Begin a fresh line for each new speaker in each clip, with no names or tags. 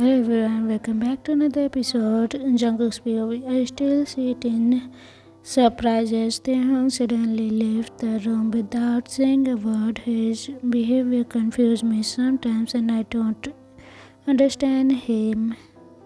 Hello everyone, welcome back to another episode. Jungkook's POV. I still see it in surprises. Taehyung suddenly left the room without saying a word. His behavior confused me sometimes, and I don't understand him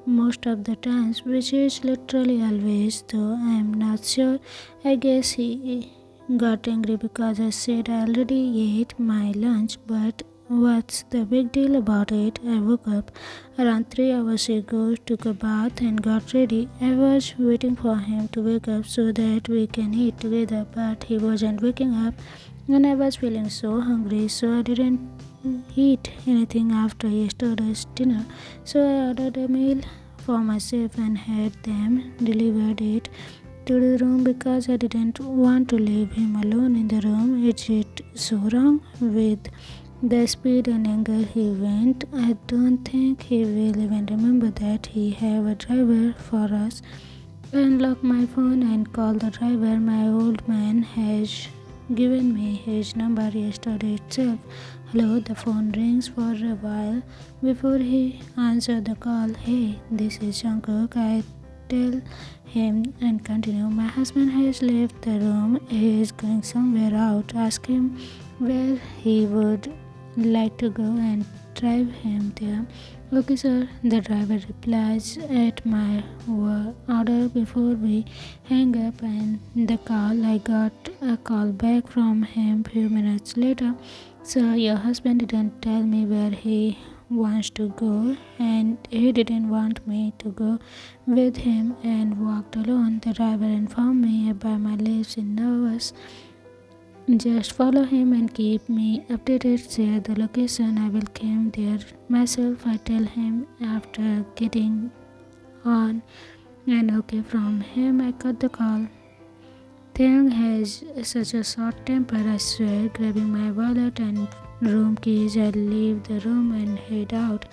most of the times, which is literally always, though I am not sure. I guess he got angry because I said I already ate my lunch, but what's the big deal about it? I woke up around 3 hours ago, took a bath, and got ready. I was waiting for him to wake up so that we can eat together, but he wasn't waking up, and I was feeling so hungry, so I didn't eat anything after yesterday's dinner. So I ordered a meal for myself and had them delivered it to the room because I didn't want to leave him alone in the room. Is it so wrong with the speed and anger he went? I don't think he will even remember that he have a driver for us. I unlock my phone and call the driver. My old man has given me his number yesterday itself. Hello, the phone rings for a while before he answered the call. Hey, this is Jungkook. I tell him and continue. My husband has left the room. He is going somewhere out. Ask him where he would like to go and drive him there. Okay, sir. The driver replies at my order before we hang up and the call. I got a call back from him few minutes later. Sir, your husband didn't tell me where he wants to go, and he didn't want me to go with him and walked alone. The driver informed me by my lips in nervous. Just follow him and keep me updated. Share the location. I will come there myself. I tell him after getting on and okay from him. I cut the call. Taehyung has such a short temper, I swear. Grabbing my wallet and room keys, I leave the room and head out.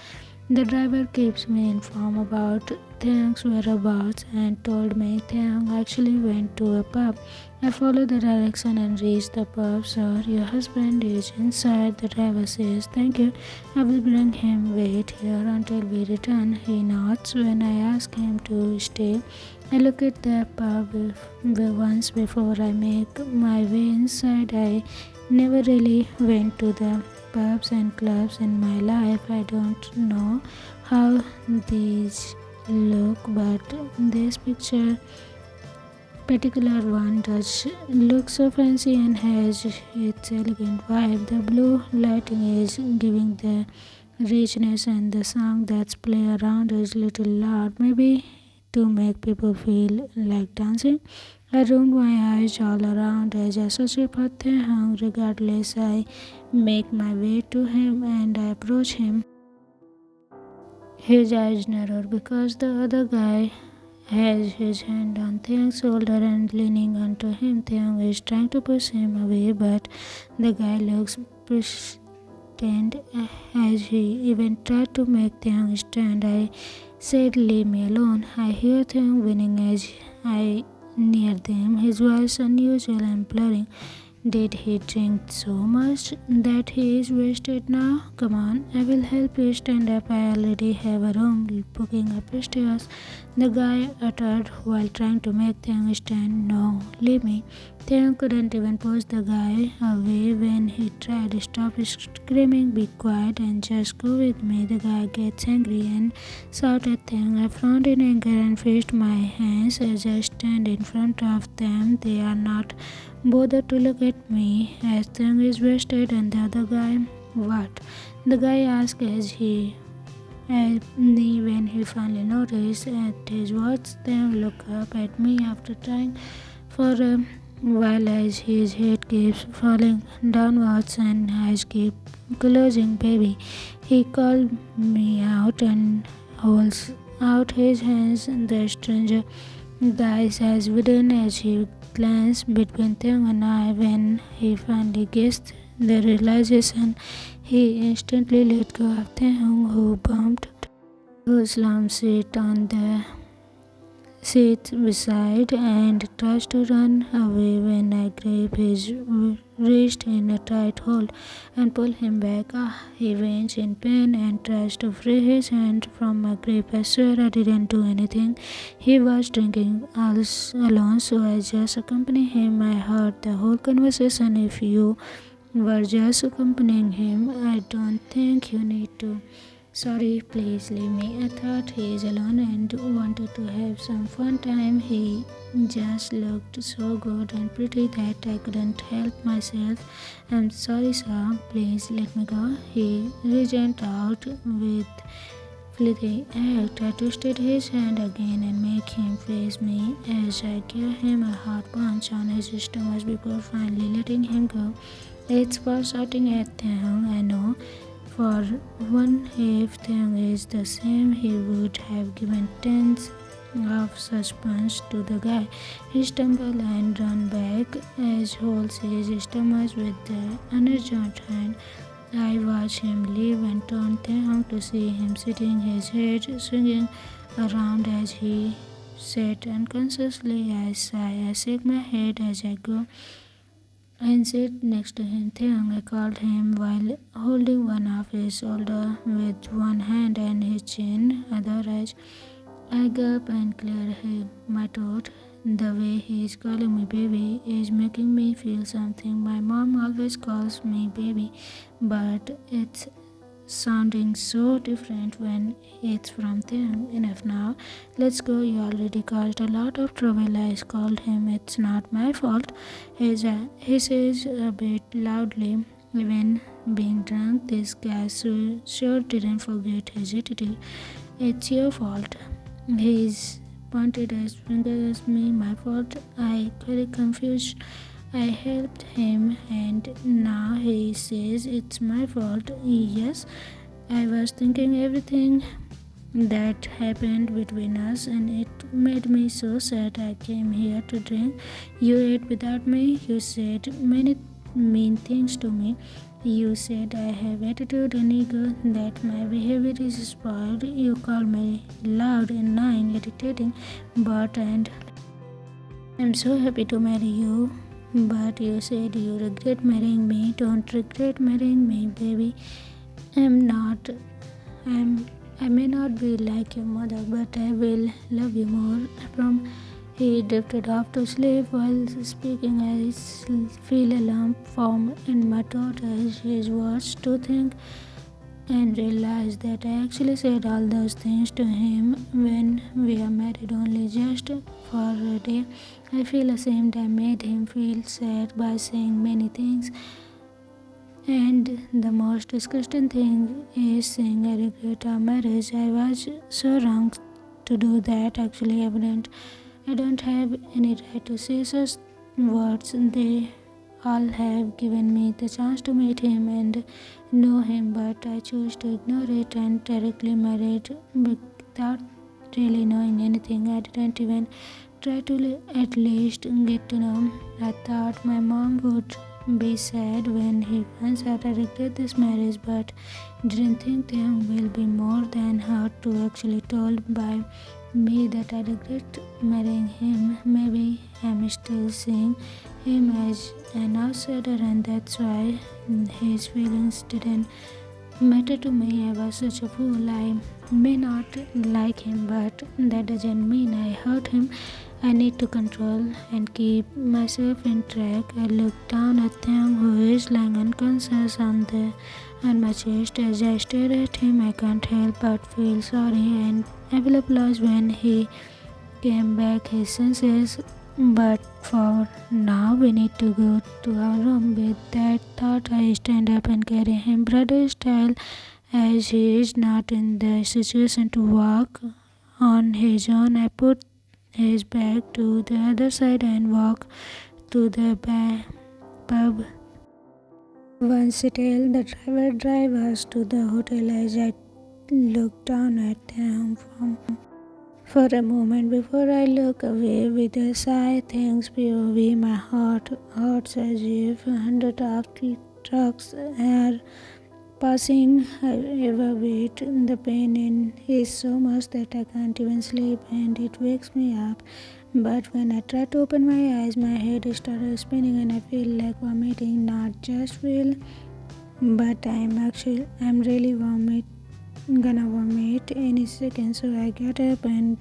The driver keeps me informed about Taehyung's whereabouts and told me Taehyung actually went to a pub. I follow the direction and reach the pub. Sir, your husband is inside. The driver says, thank you. I will bring him. Wait here until we return. He nods when I ask him to stay. I look at the pub once before I make my way inside. I never really went to the pubs and clubs in my life. I don't know how these look, but this particular one does look so fancy and has its elegant vibe. The blue lighting is giving the richness, and the song that's play around is little loud, maybe to make people feel like dancing. I rolled my eyes all around as I searched for Taehyung. Regardless, I make my way to him and I approach him. His eyes narrow because the other guy has his hand on Taehyung's shoulder and leaning onto him. Taehyung is trying to push him away, but the guy looks persistent as he even tried to make Taehyung stand. I said, leave me alone. I hear Taehyung whining as I near them, his voice unusual and blurring. Did he drink so much that he is wasted now? Come on, I will help you stand up. I already have a room booking upstairs. The guy uttered while trying to make Taehyung stand. No, leave me. Taehyung couldn't even push the guy away when he tried. Stop screaming, be quiet and just go with me. The guy gets angry and shouts at Taehyung. I frowned in anger and faced my hands as I stand in front of them. They are not bothered to look at me as Taehyung is wasted and the other guy. What? The guy asked when he finally noticed at his words. Taehyung looked up at me after trying for a while as his head keeps falling downwards and eyes keep closing. Baby, he called me out and holds out his hands. The stranger guys has widen as he glanced between Taehyung and I. When he finally guessed the realization, he instantly let go of Taehyung, who bumped to a slam seat on the sits beside and tries to run away when I grab his wrist in a tight hold and pull him back. He whines in pain and tries to free his hand from my grip. I swear I didn't do anything. He was drinking alone, so I just accompanied him. I heard the whole conversation. If you were just accompanying him, I don't think you need to. Sorry, please leave me. I thought he is alone and wanted to have some fun time. He just looked so good and pretty that I couldn't help myself. I'm sorry, sir. Please let me go. He reached out with fleeting act. I twisted his hand again and made him face me as I gave him a hard punch on his stomach before finally letting him go. It's for shouting at Taehyung, I know. For one, if Taehyung is the same, he would have given tens of such punches to the guy. He stumbled and ran back as holds his stomach with the unergent hand. I watched him leave and turned Taehyung to see him sitting, his head swinging around as he sat unconsciously. I sigh. I shake my head as I go and sit next to him. Taehyung, I called him while holding one of his shoulder with one hand and his chin otherwise. I gulp and clear my throat. The way he is calling me baby is making me feel something. My mom always calls me baby, but it's sounding so different when it's from them. Enough now. Let's go. You already caused a lot of trouble. I scolded him. It's not my fault. He says a bit loudly. Even being drunk, this guy sure didn't forget his attitude. It's your fault. He's pointed his finger at me. My fault. I got confused. I helped him and now he says it's my fault. Yes, I was thinking everything that happened between us and it made me so sad. I came here to drink. You ate without me. You said many mean things to me. You said I have attitude and ego, that my behavior is spoiled. You call me loud, annoying, irritating, and I'm so happy to marry you. But you said you regret marrying me. Don't regret marrying me, baby. I'm not. I may not be like your mother, but I will love you more. From he drifted off to sleep. While speaking, I feel a lump form in my throat as his words to think and realize that I actually said all those things to him when we are married only just for a day. I feel ashamed. I made him feel sad by saying many things. And the most disgusting thing is saying I regret our marriage. I was so wrong to do that. Actually, I don't have any right to say such words. They all have given me the chance to meet him and know him, but I choose to ignore it and directly married without really knowing anything. I didn't even try to at least get to know. I thought my mom would be sad when he finds out I regret this marriage, but didn't think Taehyung will be more than hurt to actually told by me that I regret marrying him. Maybe I'm still seeing him as an outsider and that's why his feelings didn't matter to me. I was such a fool. I may not like him, but that doesn't mean I hurt him. I need to control and keep myself in track. I looked down at Taehyung, who is lying unconscious on my chest. As I stare at him, I can't help but feel sorry, and I will apologize when he came back his senses. But for now, we need to go to our room. With that thought, I stand up and carry him brother style, as he is not in the situation to walk on his own. I put his bag to the other side and walk to the pub. Once settled, the driver drive us to the hotel as I looked down at him for a moment before I look away with a sigh. Thanks POV, my heart hurts as if 100 of trucks are passing however weight. The pain in is so much that I can't even sleep and it wakes me up. But when I try to open my eyes, my head starts spinning and I feel like vomiting. Not just feel, but I'm really gonna vomit any second. So I get up and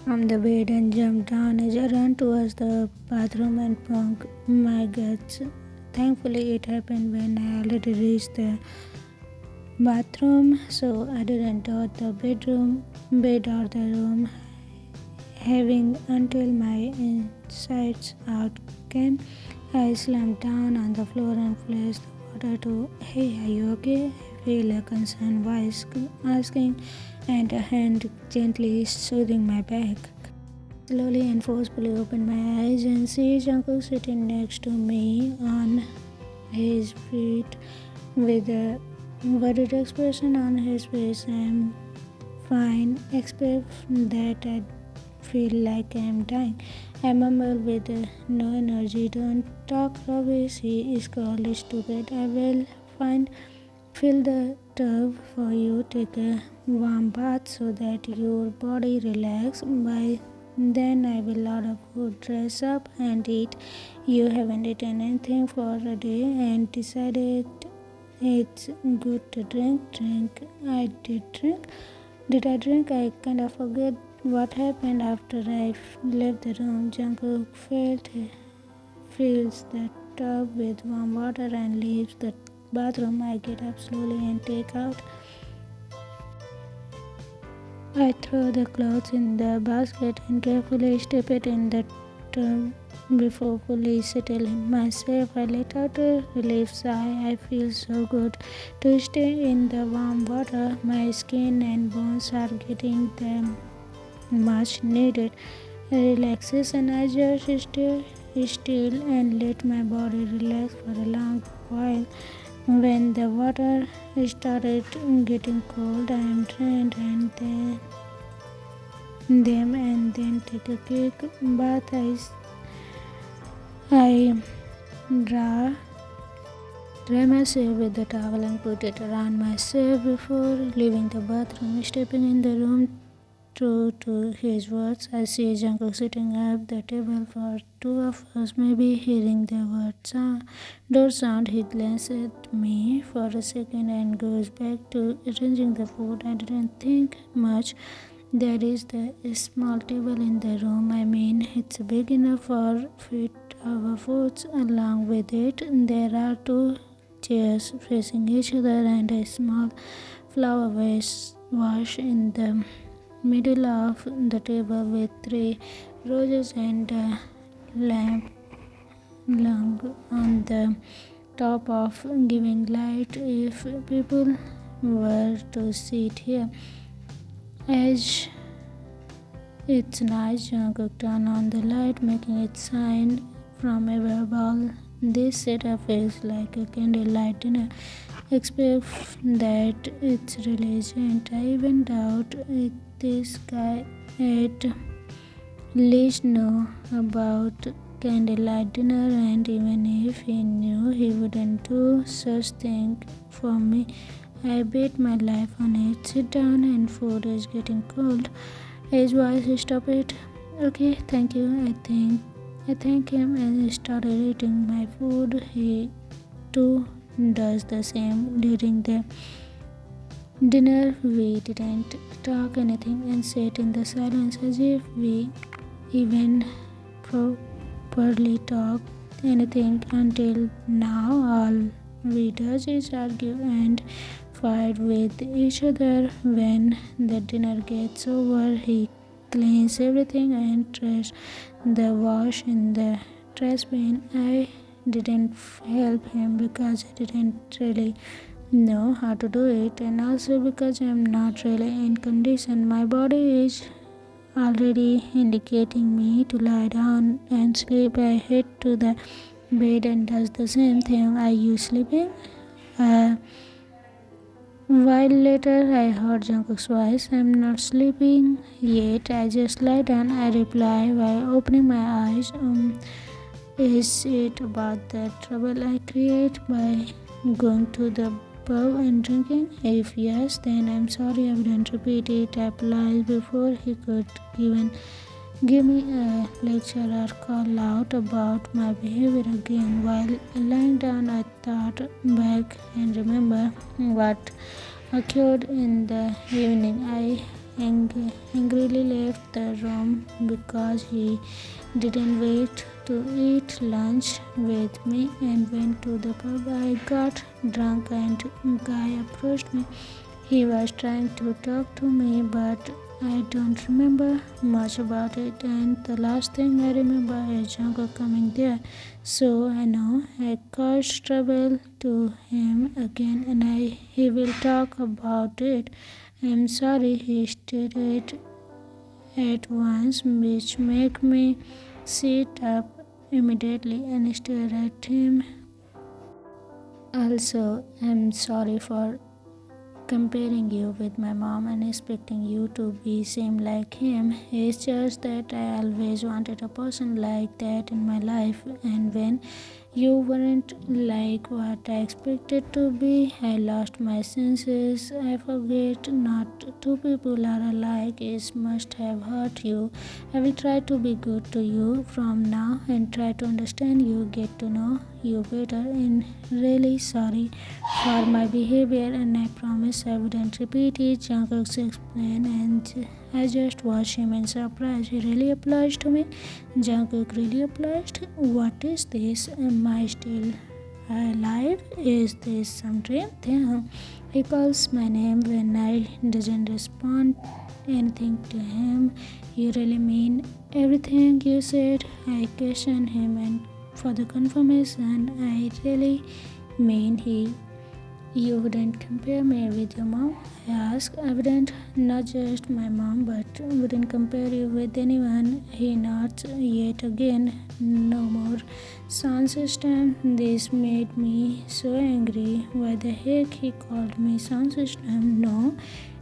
from the bed and jump down as I run towards the bathroom and plunk my guts. Thankfully, it happened when I already reached the bathroom, so I didn't dot the bed or the room, having until my insides out came. I slammed down on the floor and flashed the water to, "Hey, are you okay?" I feel a concerned voice asking, and a hand gently soothing my back. Slowly and forcefully opened my eyes and see Jungkook sitting next to me on his feet with a worried expression on his face. "I'm fine, except that I feel like I'm dying," I mumbled with no energy. "Don't talk rubbish," he scolded. "Stupid. I will fill the tub for you. Take a warm bath so that your body relax. Then I will order food, dress up and eat. You haven't eaten anything for a day and decided it's good to drink. Drink." I did drink. Did I drink? I kind of forget what happened after I left the room. Jungkook fills the tub with warm water and leaves the bathroom. I get up slowly and take out. I throw the clothes in the basket and carefully step it in the tub before fully settling myself. I let out a relief sigh. I feel so good to stay in the warm water. My skin and bones are getting the much needed relaxation. I just stay still and let my body relax for a long while. When the water started getting cold, I am drained and then take a quick bath. I dry myself with the towel and put it around myself before leaving the bathroom. Stepping in the room, true to his words, I see Jungkook sitting at the table for two of us, maybe hearing the door sound. He glances at me for a second and goes back to arranging the food. I didn't think much. There is the small table in the room. I mean, it's big enough for fit our foods. Along with it, there are two chairs facing each other and a small flower wash in the middle of the table with three roses and a lamp long on the top of giving light if people were to sit here. As it's nice, Jungkook turned on the light, making it shine from above. All this setup feels like a candlelight dinner, except that it's religion. I even doubt if this guy at least know about candlelight dinner, and even if he knew, he wouldn't do such thing for me. I bet my life on it. Sit down and food is getting cold. His voice stopped it. "Okay, thank you." I thank him and started eating my food. He too does the same. During the dinner we didn't talk anything and sat in the silence as if we even properly talked anything until now. All we does is argue and fight with each other. When the dinner gets over, he cleans everything and throws the wash in the trash bin. I didn't help him because I didn't really know how to do it, and also because I'm not really in condition. My body is already indicating me to lie down and sleep. I head to the bed and does the same thing. "Are you sleeping?" A while later, I heard Jungkook's voice. "I'm not sleeping yet. I just lie down," I reply while opening my eyes. Is it about the trouble I create by going to the pub and drinking? If yes, then I'm sorry I wouldn't repeat it. I apologized before he could even give me a lecture or call out about my behavior again. While lying down, I thought back and remember what occurred in the evening. I angrily left the room because he didn't wait to eat lunch with me and went to the pub. I got drunk and a guy approached me. He was trying to talk to me, but I don't remember much about it, and the last thing I remember is Jungkook coming there. So I know I caused trouble to him again, and he will talk about it. I'm sorry, he stated at once, which made me sit up immediately and stare at him. Also, I'm sorry for comparing you with my mom and expecting you to be same like him. It's just that I always wanted a person like that in my life, and when you weren't like what I expected to be, I lost my senses. I forget not two people are alike. It must have hurt you. I will try to be good to you from now and try to understand you, get to know you better, and really sorry for my behavior, and I promise I wouldn't repeat it. Jungkook explained, and I just watched him in surprise. He really apologized to me. Jungkook really apologized. What is this? Am I still alive? Is this some dream? Then he calls my name when I doesn't respond anything to him. You really mean everything you said? I question him, and for the confirmation, I really mean he. You wouldn't compare me with your mom? I asked. I wouldn't, not just my mom, but wouldn't compare you with anyone. He nods yet again. No more sound system. This made me so angry. Why the heck he called me sound system? No,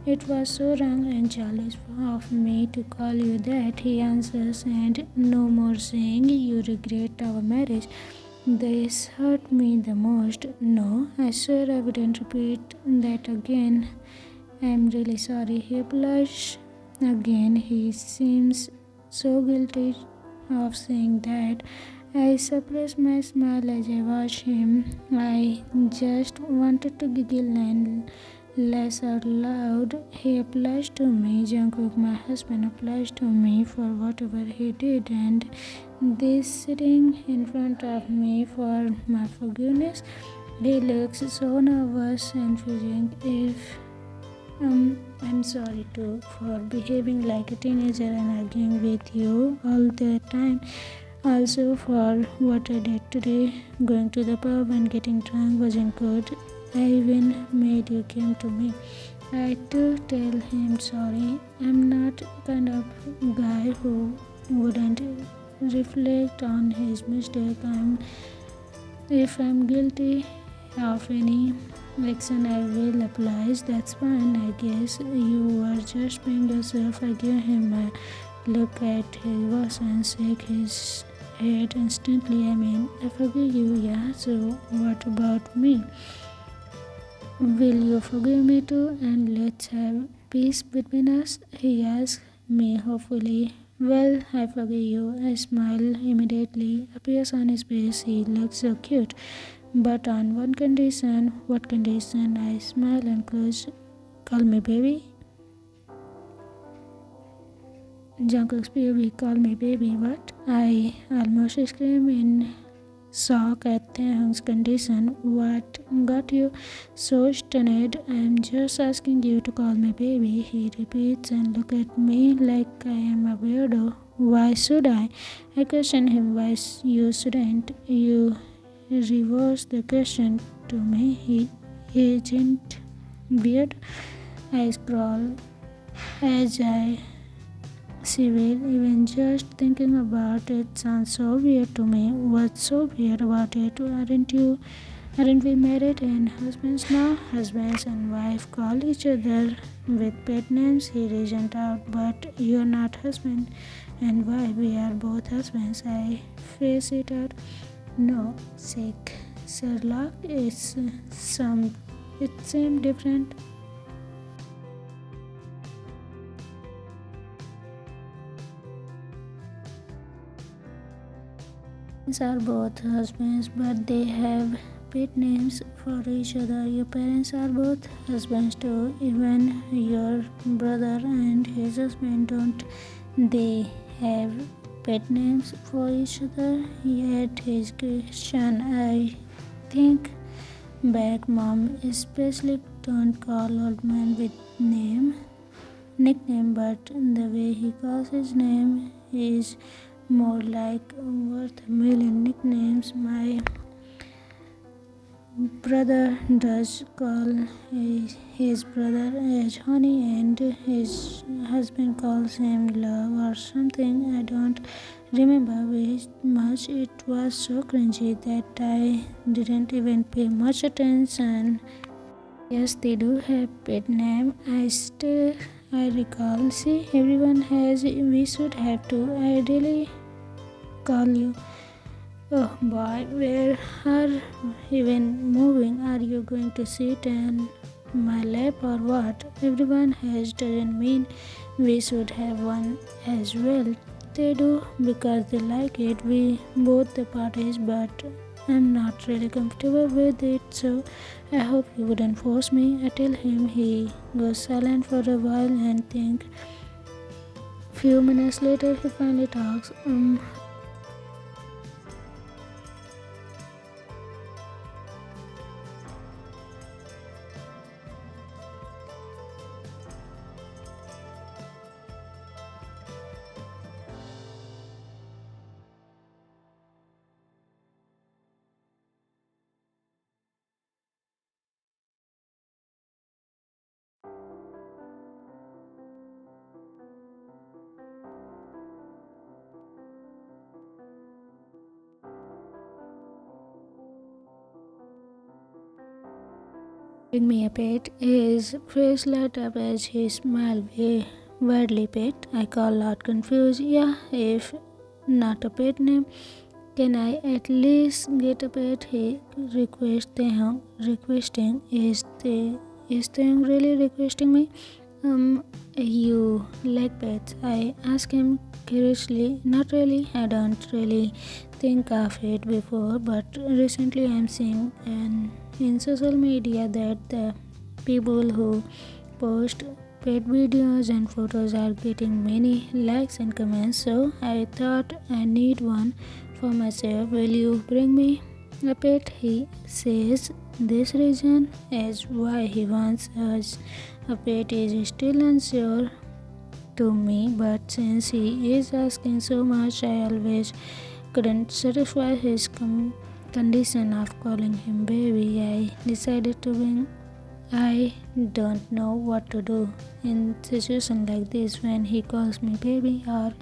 it was so wrong and childish of me to call you that. He answers, and no more saying you regret our marriage. This hurt me the most. No, I swear I wouldn't repeat that again. I'm really sorry. He blushed again. He seems so guilty of saying that. I suppressed my smile as I watched him. I just wanted to giggle and laugh out loud. He apologized to me. Jungkook, my husband, apologized to me for whatever he did, and this sitting in front of me for my forgiveness. He looks so nervous and freezing. If I'm sorry too for behaving like a teenager and arguing with you all the time. Also for what I did today, going to the pub and getting drunk wasn't good. I even made you come to me. I do tell him sorry. I'm not kind of guy who wouldn't reflect on his mistake. If I'm guilty of any action, I will apologize. That's fine. I guess you were just being yourself. I gave him a look at his watch and shake his head instantly. I mean, I forgive you, yeah. So what about me? Will you forgive me too, and let's have peace between us? He asked me hopefully. Well, I forgive you. A smile immediately appears on his face. He looks so cute. But on one condition. What condition? I smile and call me baby. Jungkook's baby, call me baby. What? I almost scream in shock at Taehyung's condition. What got you so stunned? I'm just asking you to call me baby, he repeats and look at me like I am a weirdo. Why should I? I question him. Why you shouldn't? You reverse the question to me. He isn't weird. I scroll as I civil, even just thinking about it sounds so weird to me. What's so weird about it? Aren't we married and husbands now? Husbands and wife call each other with pet names. He reasoned out, but you're not husband and wife. We are both husbands. I face it out. No, sick. Sherlock, it seemed different. Parents are both husbands, but they have pet names for each other. Your parents are both husbands too. Even your brother and his husband, don't they have pet names for each other? Yet his question, I think back, mom especially don't call old man with nickname, but the way he calls his name is more like worth a million nicknames. My brother does call his brother as honey, and his husband calls him love or something. I don't remember very much. It was so cringy that I didn't even pay much attention. Yes, they do have pet name. I recall. See, everyone has. We should have to. I really call you. Oh boy, where are even moving? Are you going to sit in my lap or what? Everyone has doesn't mean we should have one as well. They do because they like it. We both the parties, but I'm not really comfortable with it, so I hope he wouldn't force me. I tell him. He goes silent for a while and think. Few minutes later, he finally talks. Bring me a pet. His face lit up as he smiled. Weirdly pet. I call out confused. Yeah, if not a pet name, can I at least get a pet? He requesting. Is Taehyung really requesting me? You like pets? I ask him curiously. Not really. I don't really think of it before, but recently I'm seeing in social media that the people who post pet videos and photos are getting many likes and comments. So I thought I need one for myself. Will you bring me a pet? He says this reason is why he wants us a pet is still unsure to me, but since he is asking so much, I always couldn't satisfy his condition of calling him baby. I decided to bring. I don't know what to do in situation like this when he calls me baby or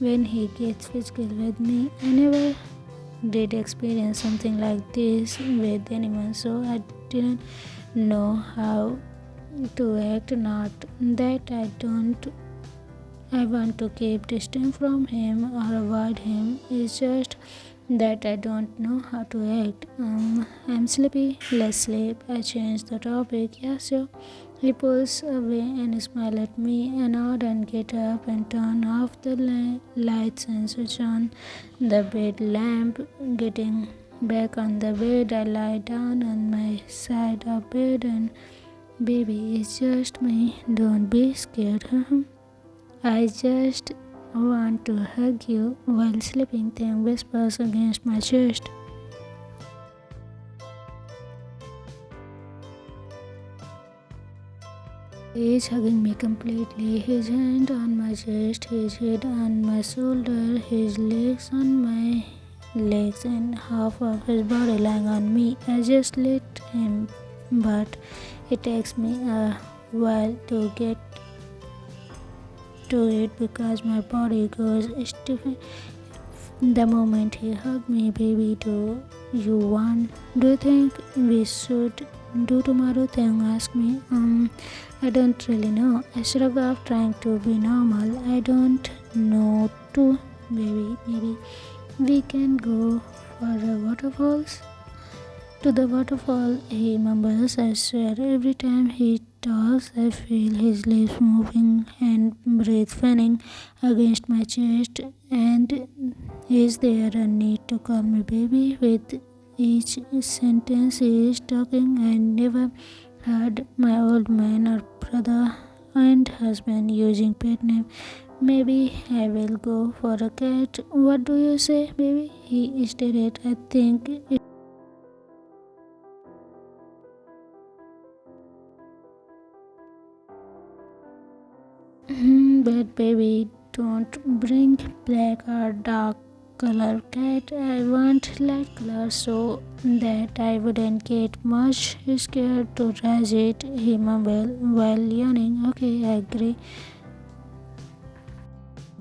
when he gets physical with me. I never did experience something like this with anyone, so I didn't know how to act. Not that I want to keep distant from him or avoid him. It's just that I don't know how to act. I'm sleepy. Let's sleep. I change the topic. Yeah, sure. He pulls away and smiles at me, and nod and get up and turn off the lights and switch on the bed lamp. Getting back on the bed, I lie down on my side of bed and baby, it's just me. Don't be scared. I just want to hug you while sleeping. Thing whispers against my chest. He is hugging me completely. His hand on my chest, his head on my shoulder, his legs on my legs, and half of his body lying on me. I just let him, but it takes me a while to get to it because my body goes stiff the moment he hugged me. Baby, do you think we should do tomorrow? Taehyung asked me. I don't really know. I shrugged off, trying to be normal. I don't know too, baby. Maybe we can go for the waterfalls. To the waterfall, he mumbles. I swear, every time he talks, I feel his lips moving and breath fanning against my chest. And is there a need to call me baby? With each sentence he is talking, I never heard my old man or brother and husband using pet name. Maybe I will go for a cat. What do you say, baby? He stated. I think but baby, don't bring black or dark color cat. I want light color so that I wouldn't get much scared to raise it, he mumbled while yawning. Okay, I agree.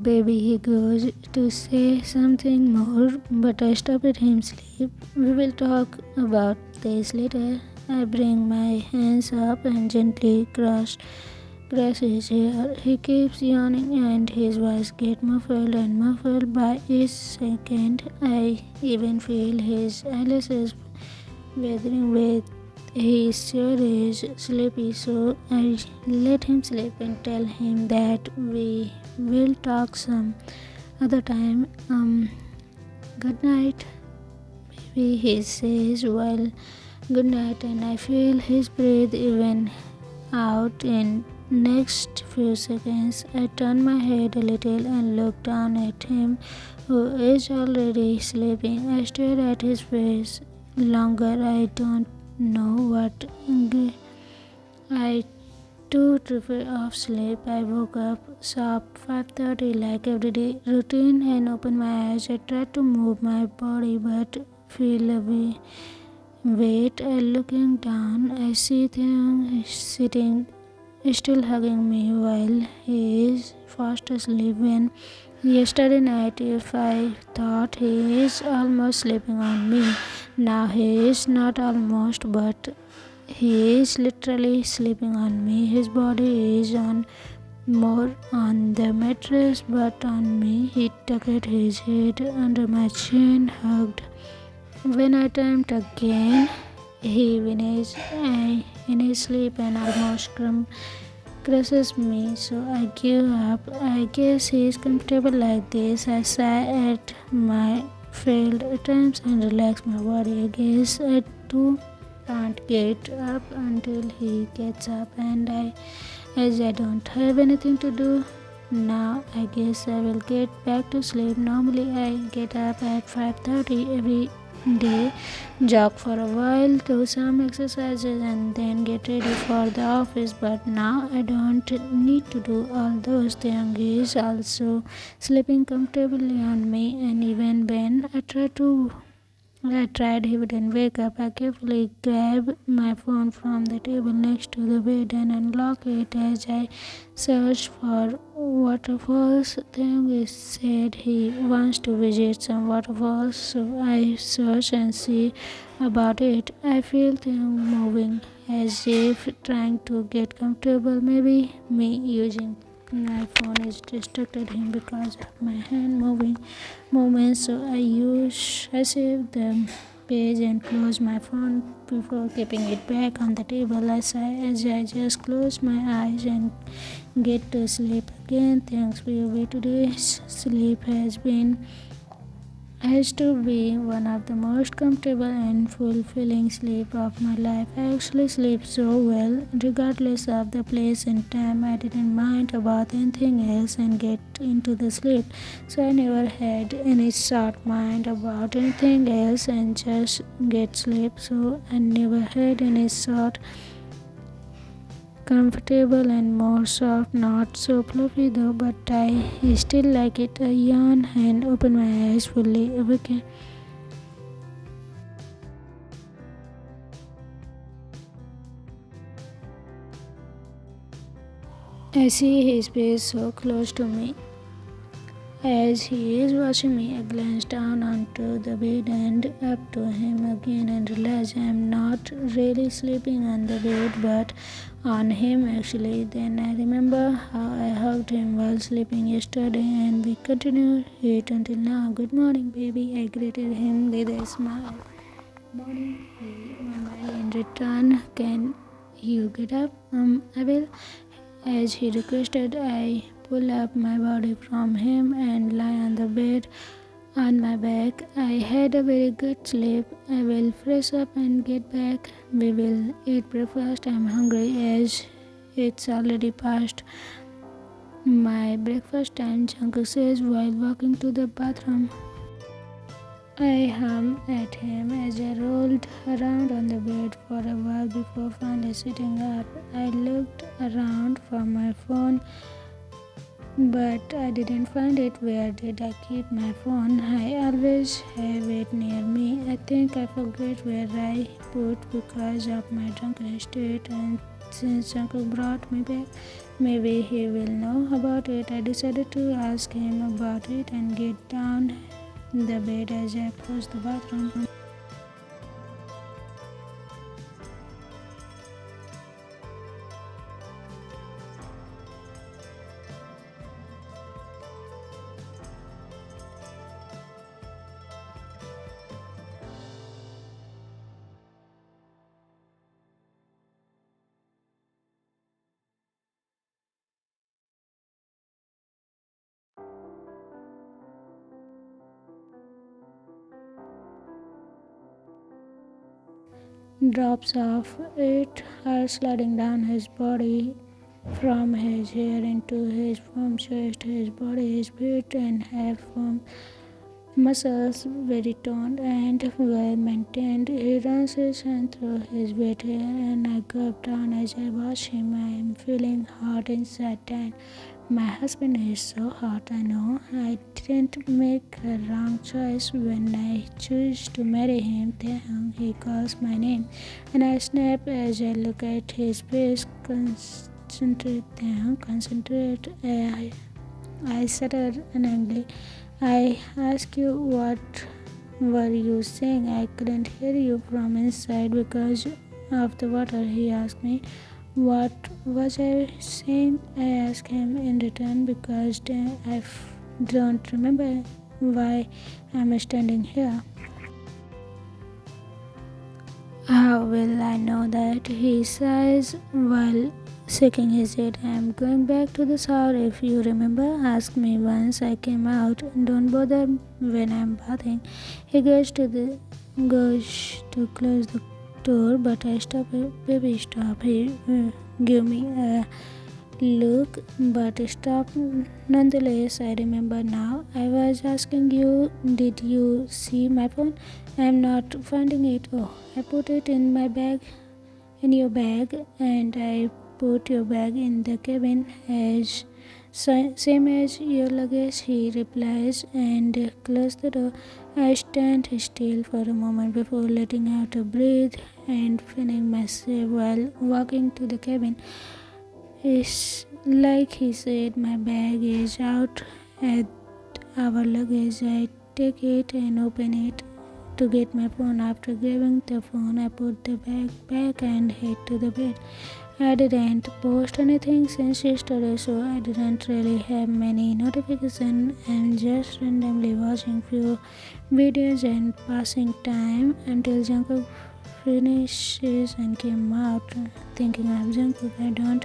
Baby, he goes to say something more, but I stopped him sleep. We will talk about this later. I bring my hands up and gently cross his hair. He keeps yawning and his voice gets muffled and muffled by each second. I even feel his eyelashes weathering with he sure is sleepy, so I let him sleep and tell him that we will talk some other time. Good night, baby, he says. Well, good night, and I feel his breath even out in next few seconds. I turn my head a little and look down at him, who is already sleeping. I stare at his face longer. I don't know what I too tripped off sleep. I woke up sharp 5:30 like every day routine and opened my eyes. I tried to move my body but feel a weight. Looking down, I see Taehyung sitting still hugging me while he is fast asleep. When yesterday night, if I thought he is almost sleeping on me, now he is not almost, but he is literally sleeping on me. His body is on more on the mattress, but on me. He tucked his head under my chin, hugged. When I turned again, he vanished in his sleep and almost crushes me, so I give up. I guess he is comfortable like this. I sigh at my failed attempts and relax my body. I guess I too can't get up until he gets up, and as I don't have anything to do now, I guess I will get back to sleep. Normally, I get up at 5:30 every day, jog for a while, do some exercises, and then get ready for the office. But now I don't need to do all those things. He is also sleeping comfortably on me, and even when I tried, he wouldn't wake up. I carefully grabbed my phone from the table next to the bed and unlocked it as I searched for waterfalls. Taehyung said he wants to visit some waterfalls, so I search and see about it. I feel Taehyung moving as if trying to get comfortable. Maybe me using my phone is distracted him because of my hand movements, so I save the page and close my phone before keeping it back on the table. As I just close my eyes and get to sleep again. Thanks for your way. Today's sleep has to be one of the most comfortable and fulfilling sleep of my life. I actually sleep so well, regardless of the place and time. I didn't mind about anything else and get into the sleep. So I never had any short mind about anything else and just get sleep. So I never had any short comfortable and more soft, not so fluffy though, but I still like it. I yawn and open my eyes fully awake. I see his face so close to me. As he is watching me, I glance down onto the bed and up to him again and realize I am not really sleeping on the bed but on him actually. Then I remember how I hugged him while sleeping yesterday and we continued it until now. Good morning, baby, I greeted him with a smile. Morning, he murmured in return. Can you get up? I will. As he requested, I pull up my body from him and lie on the bed on my back. I had a very good sleep. I will fresh up and get back. We will eat breakfast. I'm hungry as it's already past my breakfast time, Jungkook says while walking to the bathroom. I hummed at him as I rolled around on the bed for a while before finally sitting up. I looked around for my phone, but I didn't find it. Where did I keep my phone? I always have it near me. I think I forget where I put because of my drunken state, and since Uncle brought me back, maybe he will know about it. I decided to ask him about it and get down the bed as I approached the bathroom. Drops of it are sliding down his body from his hair into his firm chest. His body is built and have firm muscles, very toned and well maintained. He runs his hand through his wet hair, and I gulp down as I watch him. I am feeling hot inside and my husband is so hot. I know I didn't make a wrong choice when I choose to marry him. Taehyung, he calls my name, and I snap as I look at his face. Concentrate, Taehyung, concentrate. I stuttered angrily. I ask you, what were you saying? I couldn't hear you from inside because of the water, he asked me. What was I saying? I asked him in return because I don't remember why I'm standing here. How will I know that? He sighs while shaking his head. I'm going back to the shower. If you remember, ask me once I came out. Don't bother when I'm bathing. He goes to close the door, but I stop it. Baby, stop. He give me a look, but stop nonetheless. I remember now. I was asking you, did you see my phone? I'm not finding it. Oh, I put it in my bag, in your bag, and I put your bag in the cabin as same as your luggage, he replies and close the door. I stand still for a moment before letting out a breath and fanning myself while walking to the cabin. It's like he said, my bag is out at our luggage. I take it and open it to get my phone. After grabbing the phone, I put the bag back and head to the bed. I didn't post anything since yesterday, so I didn't really have many notifications. I'm just randomly watching few videos and passing time until Jungkook finishes and came out. Thinking of Jungkook, I don't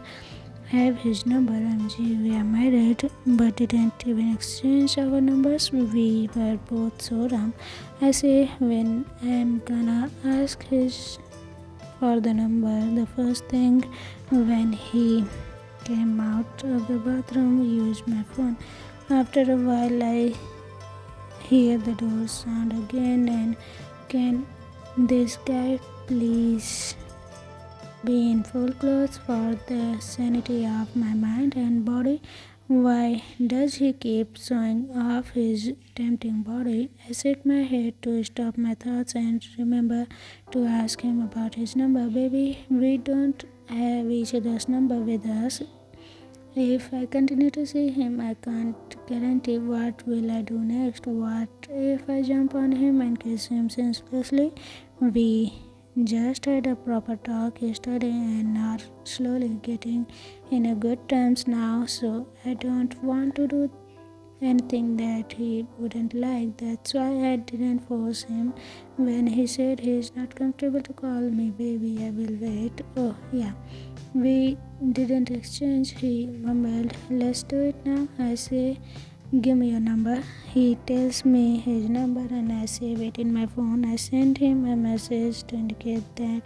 have his number. MG, we are married, but didn't even exchange our numbers. We were both so dumb. I say, when I'm gonna ask his for the number. The first thing when he came out of the bathroom, used my phone. After a while, I hear the door sound again, and can this guy please be in full clothes for the sanity of my mind and body? Why does he keep showing off his tempting body? I shake my head to stop my thoughts and remember to ask him about his number. Baby, we don't have each other's number with us. If I continue to see him, I can't guarantee what will I do next. What if I jump on him and kiss him senselessly? We just had a proper talk yesterday and are slowly getting in a good terms now, so I don't want to do anything that he wouldn't like. That's why I didn't force him. When he said he's not comfortable to call me baby, I will wait. Oh, yeah. We didn't exchange, he mumbled. Let's do it now. I say, give me your number. He tells me his number and I save it in my phone. I send him a message to indicate that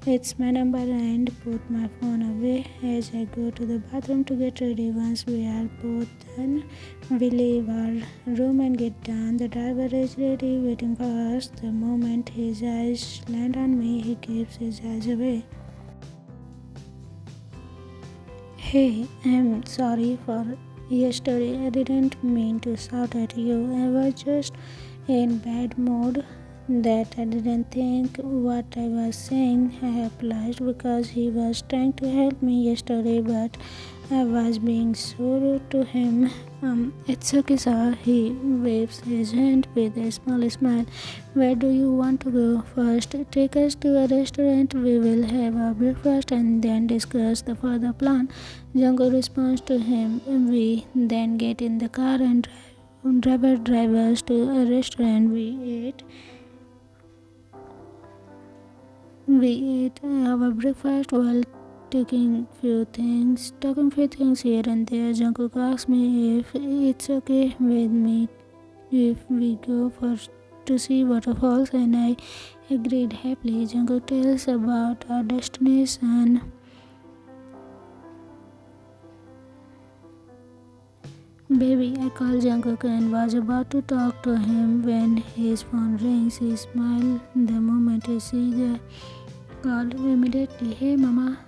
it's my number and put my phone away as I go to the bathroom to get ready. Once we are both done, we leave our room and get down. The driver is ready waiting for us. The moment his eyes land on me, he keeps his eyes away. Hey, I'm sorry for yesterday. I didn't mean to shout at you. I was just in bad mood that I didn't think what I was saying. I apologized because he was trying to help me yesterday, but I was being so rude to him. It's okay, sir. He waves his hand with a small smile. Where do you want to go first? Take us to a restaurant. We will have our breakfast and then discuss the further plan. Jungkook responds to him. We then get in the car and drive us to a restaurant. We ate our breakfast while talking few things here and there. Jungkook asked me if it's okay with me if we go to see waterfalls, and I agreed happily. Jungkook tells about our destination. Baby, I called Jungkook and was about to talk to him when his phone rings. He smiled the moment he sees the call immediately. Hey, mama,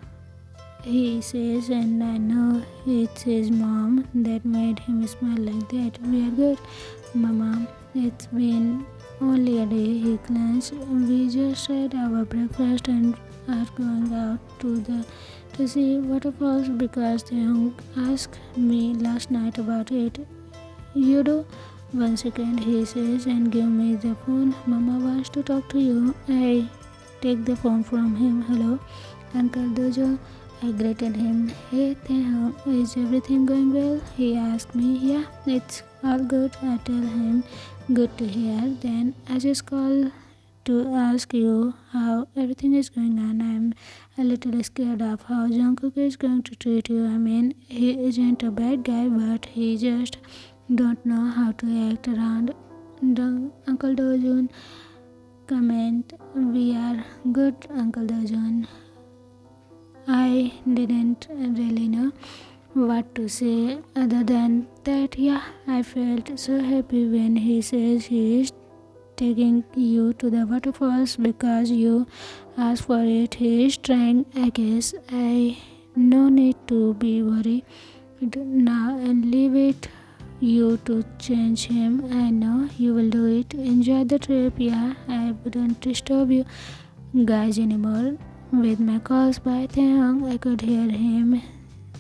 he says, and I know it's his mom that made him smile like that. We are good, mama. It's been only a day, he clenched. We just had our breakfast and are going out to see waterfalls because Taehyung asked me last night about it. You do? 1 second, he says, and give me the phone. Mama wants to talk to you. I take the phone from him. Hello, Uncle Dojo. I greeted him. Hey Taehyung, is everything going well? He asked me. Yeah, it's all good. I tell him. Good to hear. Then I just called to ask you how everything is going on. I'm a little scared of how Jungkook is going to treat you. I mean, he isn't a bad guy, but he just don't know how to act around Uncle Dojun. Comment. We are good, Uncle Dojun. I didn't really know what to say other than that. Yeah, I felt so happy when he says he is taking you to the waterfalls because you asked for it. He is trying, I guess. I no need to be worried now and leave it you to change him. I know you will do it. Enjoy the trip. Yeah, I wouldn't disturb you guys anymore with my calls. By Taehyung, I could hear him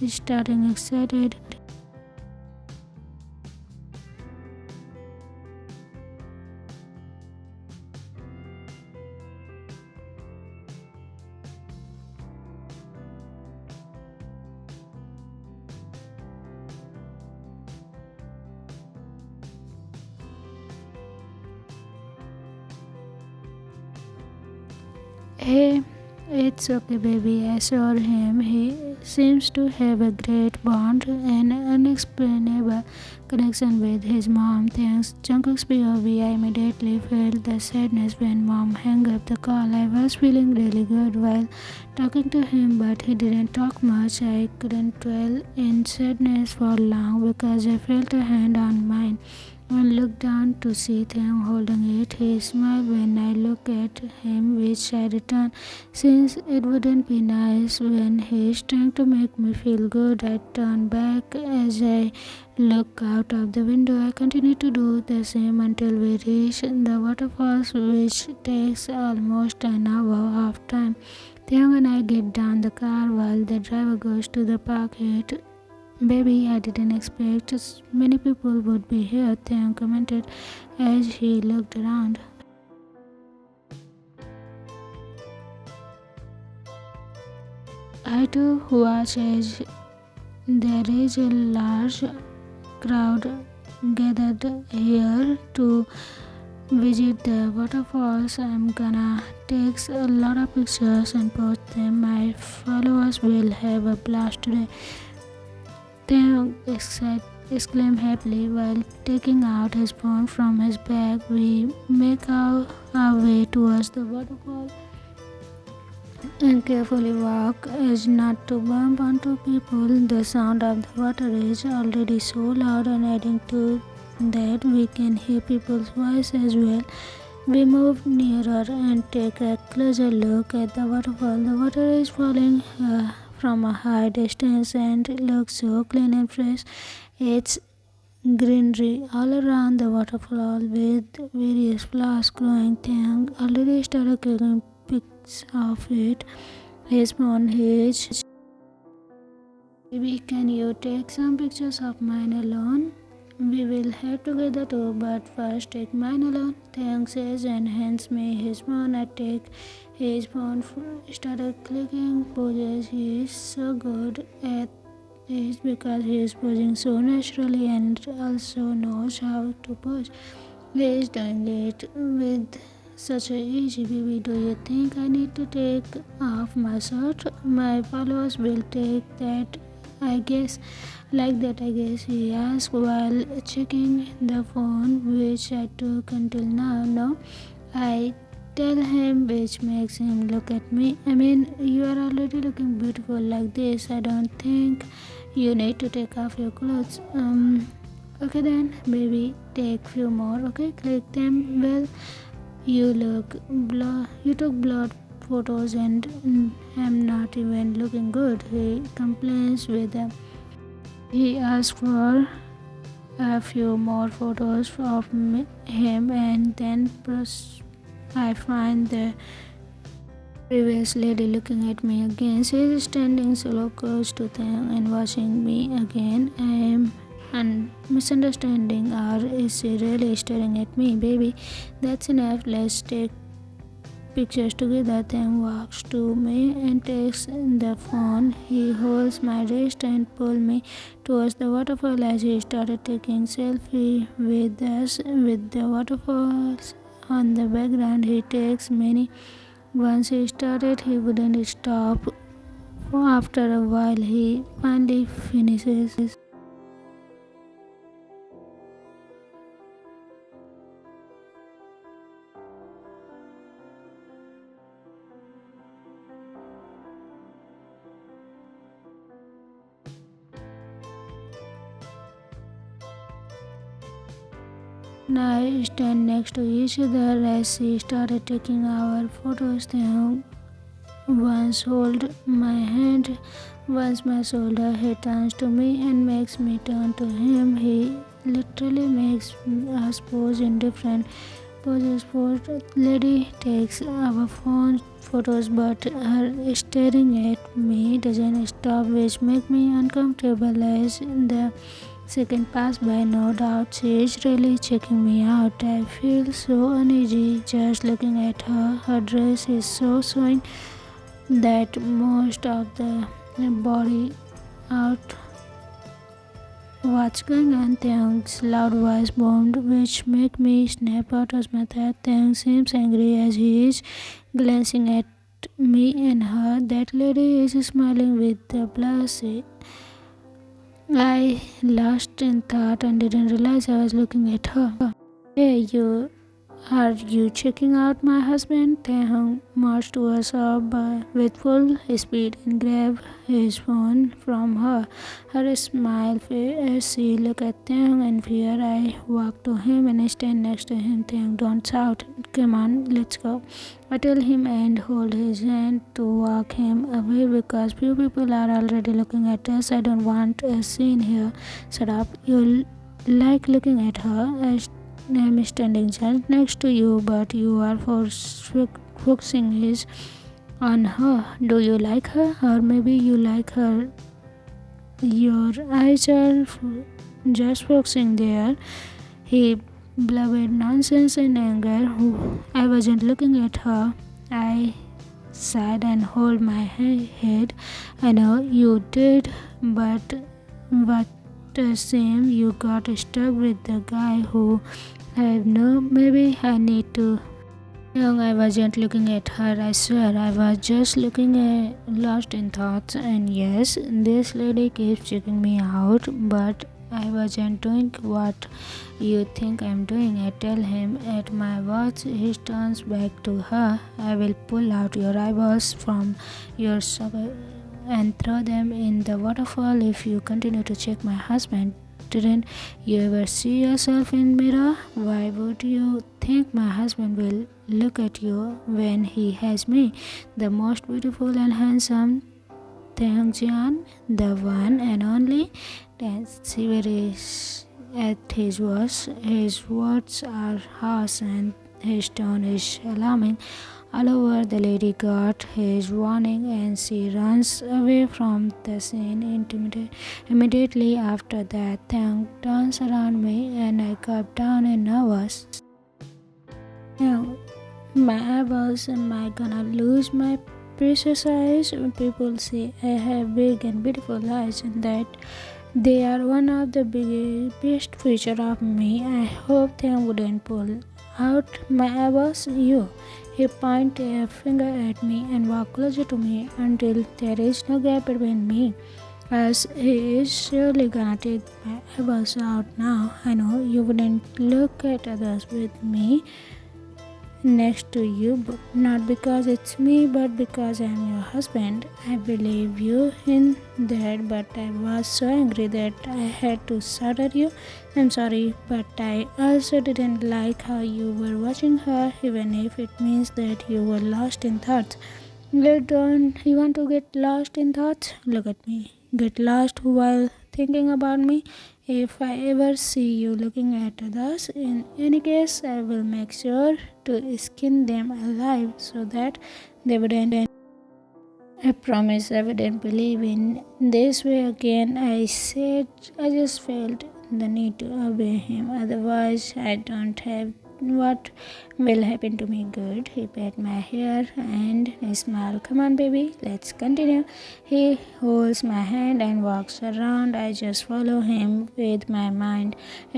starting excited. Hey, it's okay, baby. I saw him. He seems to have a great bond and unexplainable connection with his mom. Thanks Jungkook's POV, I immediately felt the sadness when mom hung up the call. I was feeling really good while talking to him, but he didn't talk much. I couldn't dwell in sadness for long because I felt a hand on mine. I looked down to see Taehyung holding it. He smiled when I looked at him, which I returned, since it wouldn't be nice when he's trying to make me feel good. I turned back as I looked out of the window. I continued to do the same until we reached the waterfalls, which takes almost an hour of time. Taehyung and I get down the car while the driver goes to the park gate. Baby, I didn't expect many people would be here, Taehyung commented as he looked around. I too watch as there is a large crowd gathered here to visit the waterfalls. I'm gonna take a lot of pictures and post them. My followers will have a blast today. Taehyung exclaimed happily while taking out his phone from his bag. We make our way towards the waterfall and carefully walk as not to bump onto people. The sound of the water is already so loud, and adding to that, we can hear people's voice as well. We move nearer and take a closer look at the waterfall. The water is falling from a high distance and looks so clean and fresh. It's greenery all around the waterfall with various flowers growing. Taehyung already started taking pics of it. His phone his. Baby, can you take some pictures of mine alone? We will head together too, but first take mine alone, Taehyung says and hands me his phone. I take his phone, started clicking poses. He is so good at this because he is posing so naturally and also knows how to pose. He is doing it with such a easy. Baby, do you think I need to take off my shirt? My followers will take that, I guess. Like that, I guess, he asked while checking the phone, which I took until now. No, I tell him, which makes him look at me. I mean, you are already looking beautiful like this. I don't think you need to take off your clothes. Okay then, baby, take few more. Okay, click them. Well, you took blurred photos and I'm not even looking good. He complains with them. He asked for a few more photos of him, and then I find the previous lady looking at me again. She is standing so close to them and watching me again. I am misunderstanding, or is she really staring at me? Baby, that's enough. Let's take pictures together. Then walks to me and takes the phone. He holds my wrist and pulls me towards the waterfall as he started taking selfie with us with the waterfalls on the background. He takes many. Once he started, he wouldn't stop. After a while, he finally finishes. And I stand next to each other as he started taking our photos. Then once hold my hand, once my shoulder. He turns to me and makes me turn to him. He literally makes us pose in different poses. First lady takes our phone photos, but her staring at me doesn't stop, which make me uncomfortable as the second pass by. No doubt she is really checking me out. I feel so uneasy just looking at her. Her dress is so showing that most of the body out. What's going on? Taehyung's loud voice boomed, which make me snap out of my thought. Taehyung seems angry as he is glancing at me and her. That lady is smiling with the blush. I lost in thought and didn't realize I was looking at her. Hey, are you checking out my husband? Taehyung marched towards her with full speed and grabbed his phone from her. Her smile as she looked at Taehyung in fear. I walked to him and stand next to him. Taehyung, don't shout. Come on, let's go. I tell him and hold his hand to walk him away because few people are already looking at us. I don't want a scene here. Shut up. You like looking at her. I'm standing just next to you, but you are focusing is on her. Do you like her? Or maybe you like her? Your eyes are just focusing there. He blubbered nonsense in anger. I wasn't looking at her. I sighed and hold my head. I know you did, but what the same. You got stuck with the guy who have no. Maybe I need to. Young, I wasn't looking at her, I swear. I was just looking at lost in thoughts. And yes, this lady keeps checking me out, but I wasn't doing what you think I'm doing. I tell him at my words. He turns back to her. I will pull out your eyeballs from your socket and throw them in the waterfall if you continue to check my husband. Didn't you ever see yourself in mirror? Why would you think my husband will look at you when he has me, the most beautiful and handsome Taehyung, the one and only? That's serious at his worst. His words are harsh and his tone is alarming. All over, the lady got his warning and she runs away from the scene. Immediately after that, Taehyung turns around me and I calm down and nervous. Now, my eyeballs, am I gonna lose my precious eyes? People say I have big and beautiful eyes and that they are one of the biggest feature of me. I hope Taehyung wouldn't pull out my eyeballs. He pointed a finger at me and walked closer to me until there is no gap between me. As he is surely gonna take my eyeballs out now. I know you wouldn't look at others with me next to you, not because it's me, but because I'm your husband. I believe you in that, but I was so angry that I had to shout at you. I'm sorry, but I also didn't like how you were watching her, even if it means that you were lost in thoughts. You want to get lost in thoughts? Look at me. Get lost while thinking about me. If I ever see you looking at others, in any case, I will make sure to skin them alive so that they wouldn't. I promise I wouldn't believe in this way again. I said I just felt the need to obey him. Otherwise, I don't have what will happen to me good. He pat my hair and smiled. Come on, baby, let's continue. He holds my hand and walks around. I just follow him with my mind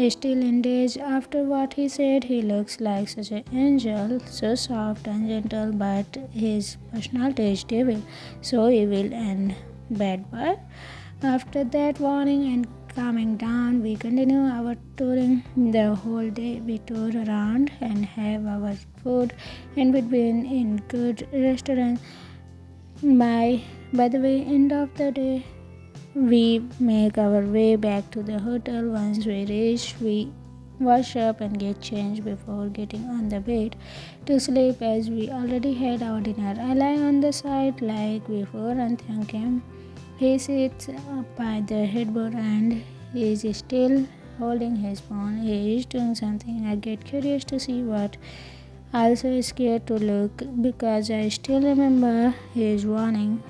still engaged. After what he said, he looks like such an angel, so soft and gentle, but his personality is devil, so evil and bad boy. After that warning and calming down, we continue our touring. The whole day we tour around and have our food in between in good restaurants. By the way, end of the day, we make our way back to the hotel. Once we reach, we wash up and get changed before getting on the bed to sleep as we already had our dinner. I lie on the side like before and thank him. He sits by the headboard and he is still holding his phone. He is doing something. I get curious to see what. Also scared to look because I still remember his warning.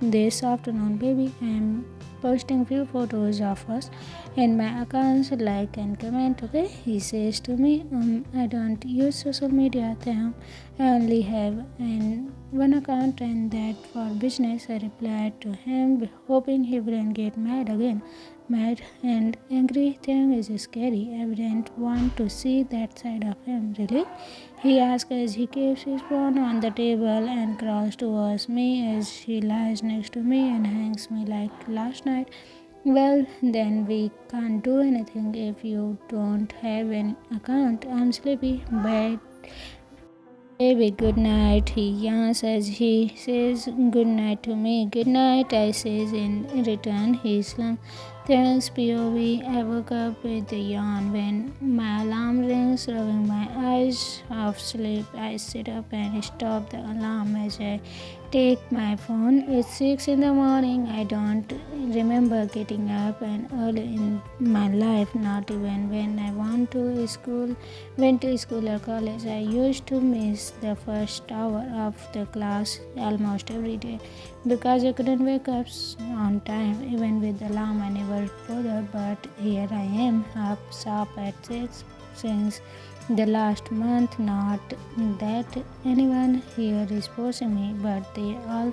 This afternoon, baby, I am posting few photos of us in my accounts. Like and comment, okay? He says to me, I don't use social media. I only have one account and that for business. I replied to him, hoping he wouldn't get mad again. Mad and angry thing is scary. I wouldn't want to see that side of him, really. He asks as he keeps his phone on the table and crawls towards me as he lies next to me and hangs me like last night. Well, then we can't do anything if you don't have an account. I'm sleepy. Bye. Baby, good night, he yawns as he says good night to me. Good night, I says in return. He slumps. Thanks, POV. I woke up with a yawn when my alarm rings, rubbing my eyes off sleep. I sit up and stop the alarm as I take my phone. It's 6 in the morning. I don't remember getting up and early in my life, not even when I went to school or college. I used to miss the first hour of the class almost every day because I couldn't wake up on time. Even with the alarm, I never bothered, but here I am, up sharp at 6. since the last month. Not that anyone here is forcing me, but they all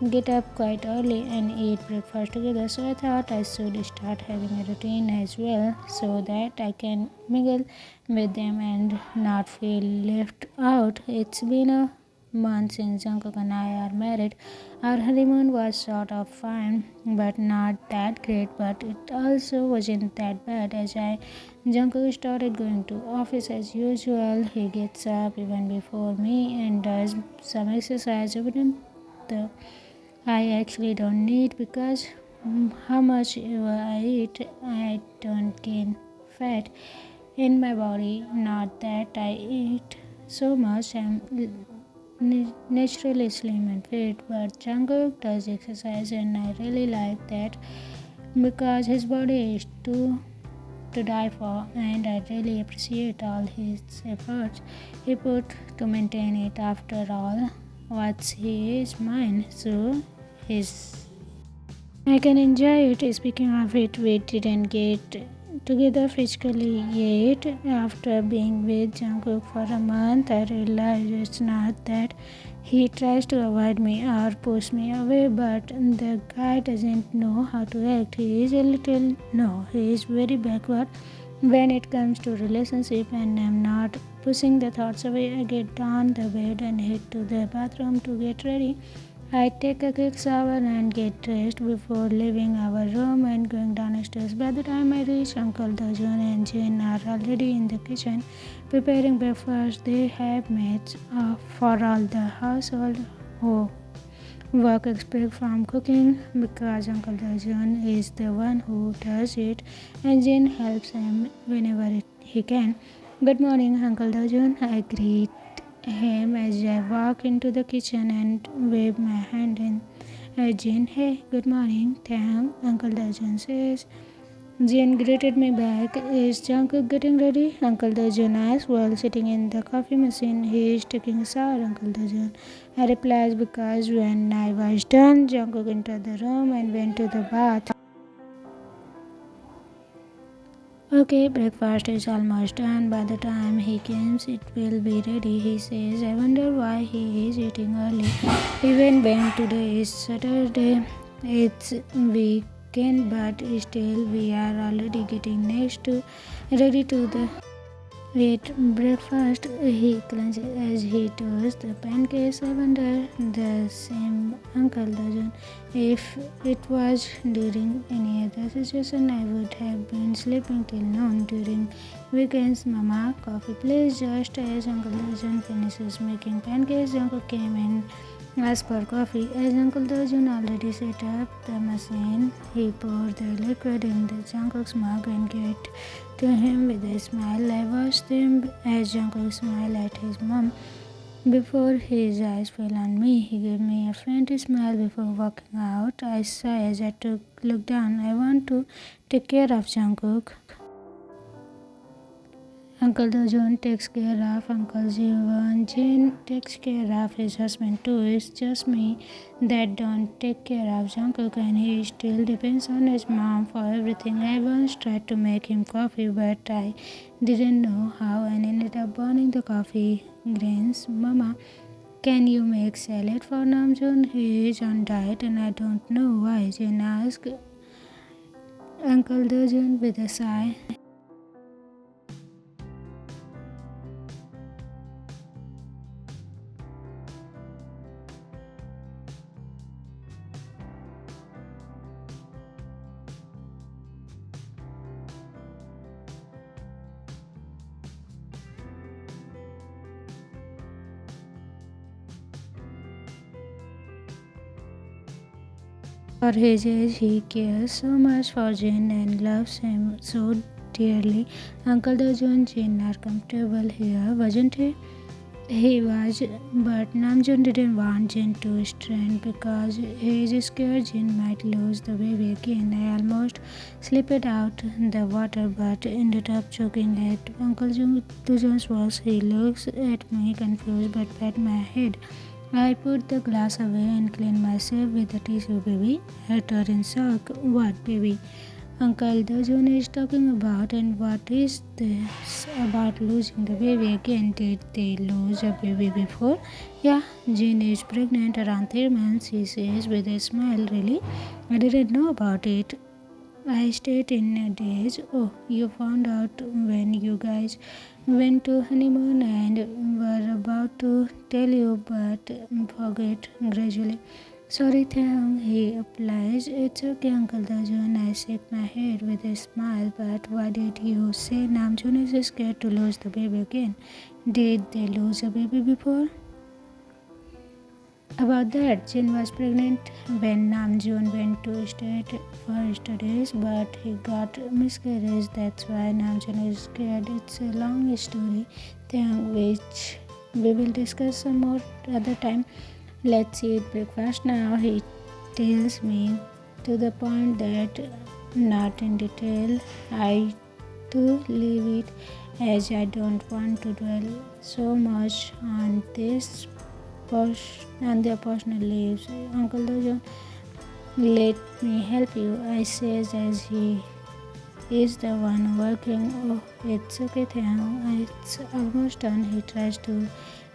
get up quite early and eat breakfast together. So I thought I should start having a routine as well so that I can mingle with them and not feel left out. It's been a month since Jungkook and I are married. Our honeymoon was sort of fine, but not that great. But it also wasn't that bad. As Jungkook started going to office as usual. He gets up even before me and does some exercise, even though I actually don't need because how much ever I eat, I don't gain fat in my body. Not that I eat so much. I'm naturally slim and fit, but Jungkook does exercise, and I really like that because his body is to die for, and I really appreciate all his efforts he put to maintain it. After all, what's he is mine, so his I can enjoy it. Speaking of it, we didn't get together physically yet. After being with Jungkook for a month, I realized it's not that he tries to avoid me or push me away, but the guy doesn't know how to act. He is a little no, he is very backward when it comes to relationship, and I'm not pushing the thoughts away. I get on the bed and head to the bathroom to get ready. I take a quick shower and get dressed before leaving our room and going downstairs. By the time I reach, Uncle Dajun and Jane are already in the kitchen preparing breakfast. They have maids for all the household who work expect from cooking because Uncle Dajun is the one who does it and Jane helps him whenever he can. Good morning, Uncle Dajun. I greet him as I walk into the kitchen and wave my hand in. Jane, hey, good morning, Taehyung, Uncle Dajan says. Jane greeted me back. Is Jungkook getting ready? Uncle Dajan asked while sitting in the coffee machine. He is taking a shower, Uncle Dajan. I replied because when I was done, Jungkook entered the room and went to the bath. Okay, breakfast is almost done. By the time he comes, it will be ready, he says. I wonder why he is eating early. Even when today is Saturday, it's weekend, but still we are already getting next to ready to the eat breakfast. He clenches as he toasts the pancakes. I wonder the same Uncle Dajan. If it was during any other situation, I would have been sleeping till noon. During weekends, Mama, coffee please. Just as Uncle Dajan finishes making pancakes, Jungkook came in. Asked for coffee. As Uncle Dajun already set up the machine, he poured the liquid in the Jungkook's mug and gave it to him with a smile. I watched him as Jungkook smiled at his mom. Before his eyes fell on me, he gave me a faint smile before walking out. I sighed as I looked down. I want to take care of Jungkook. Uncle Dajun takes care of Uncle Jivan. Jane takes care of his husband too. It's just me that don't take care of Jungkook, and he still depends on his mom for everything. I once tried to make him coffee, but I didn't know how and ended up burning the coffee grains. Mama, can you make salad for Namjoon? He is on diet and I don't know why. Jane asked Uncle Dajun with a sigh. For his age, he cares so much for Jin and loves him so dearly. Uncle Dojo and Jin are comfortable here, wasn't he? He was, but Namjoon didn't want Jin to strain because he is scared Jin might lose the baby again. I almost slipped out the water but ended up choking at Uncle Dojo's words. He looks at me confused but pat my head. I put the glass away and cleaned myself with a tissue. Baby, I uttered in shock. What baby? Uncle Dojun is talking about, and what is this about losing the baby again? Did they lose a baby before? Yeah, Jean is pregnant around 3 months, he says with a smile. Really? I didn't know about it. I stayed in a daze. Oh, you found out when you guys went to honeymoon and were about to tell you, but forget gradually. Sorry, Taehyung, he applies. It's okay, Uncle Dajun. I shake my head with a smile, but why did you say Namjoon is scared to lose the baby again? Did they lose a baby before? About that, Jin was pregnant when Namjoon went to state for studies, but he got miscarriage. That's why Namjoon is scared. It's a long story, thing which we will discuss some more other time. Let's eat breakfast now. He tells me to the point that not in detail. I to leave it as I don't want to dwell so much on this and their personal lives. Uncle Dojo, let me help you, I says as he is the one working. Oh, it's okay, Taehyung. It's almost done. He tries to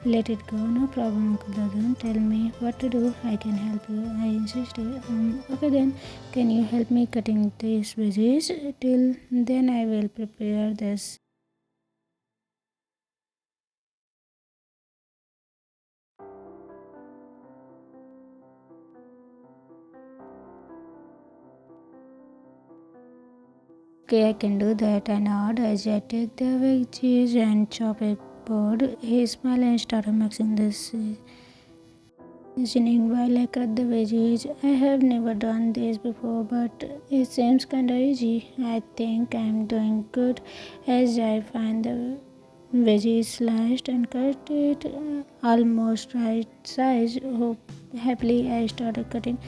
let it go. No problem, Uncle Dojo. Tell me what to do. I can help you. I insisted. Okay then, can you help me cutting these veggies? Till then I will prepare this. Okay, I can do that. I nod as I take the veggies and chop it board. He smiled and started mixing this seasoning while I cut the veggies. I have never done this before, but it seems kinda easy. I think I'm doing good as I find the veggies sliced and cut it almost right size. Hope happily I started cutting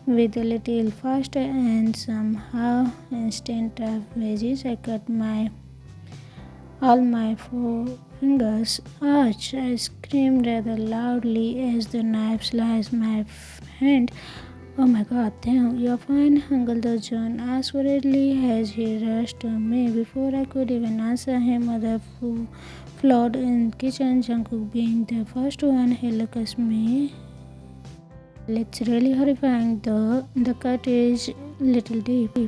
with a little faster and somehow instead of veggies I cut my all my 4 fingers. Ouch! I screamed rather loudly as the knife sliced my hand. Oh my god, damn, you're fine, Uncle John asked worriedly as he rushed to me. Before I could even answer him, mother flowed in kitchen, Jungkook being the first one. He looked at me. It's really horrifying though. The cut is little deep.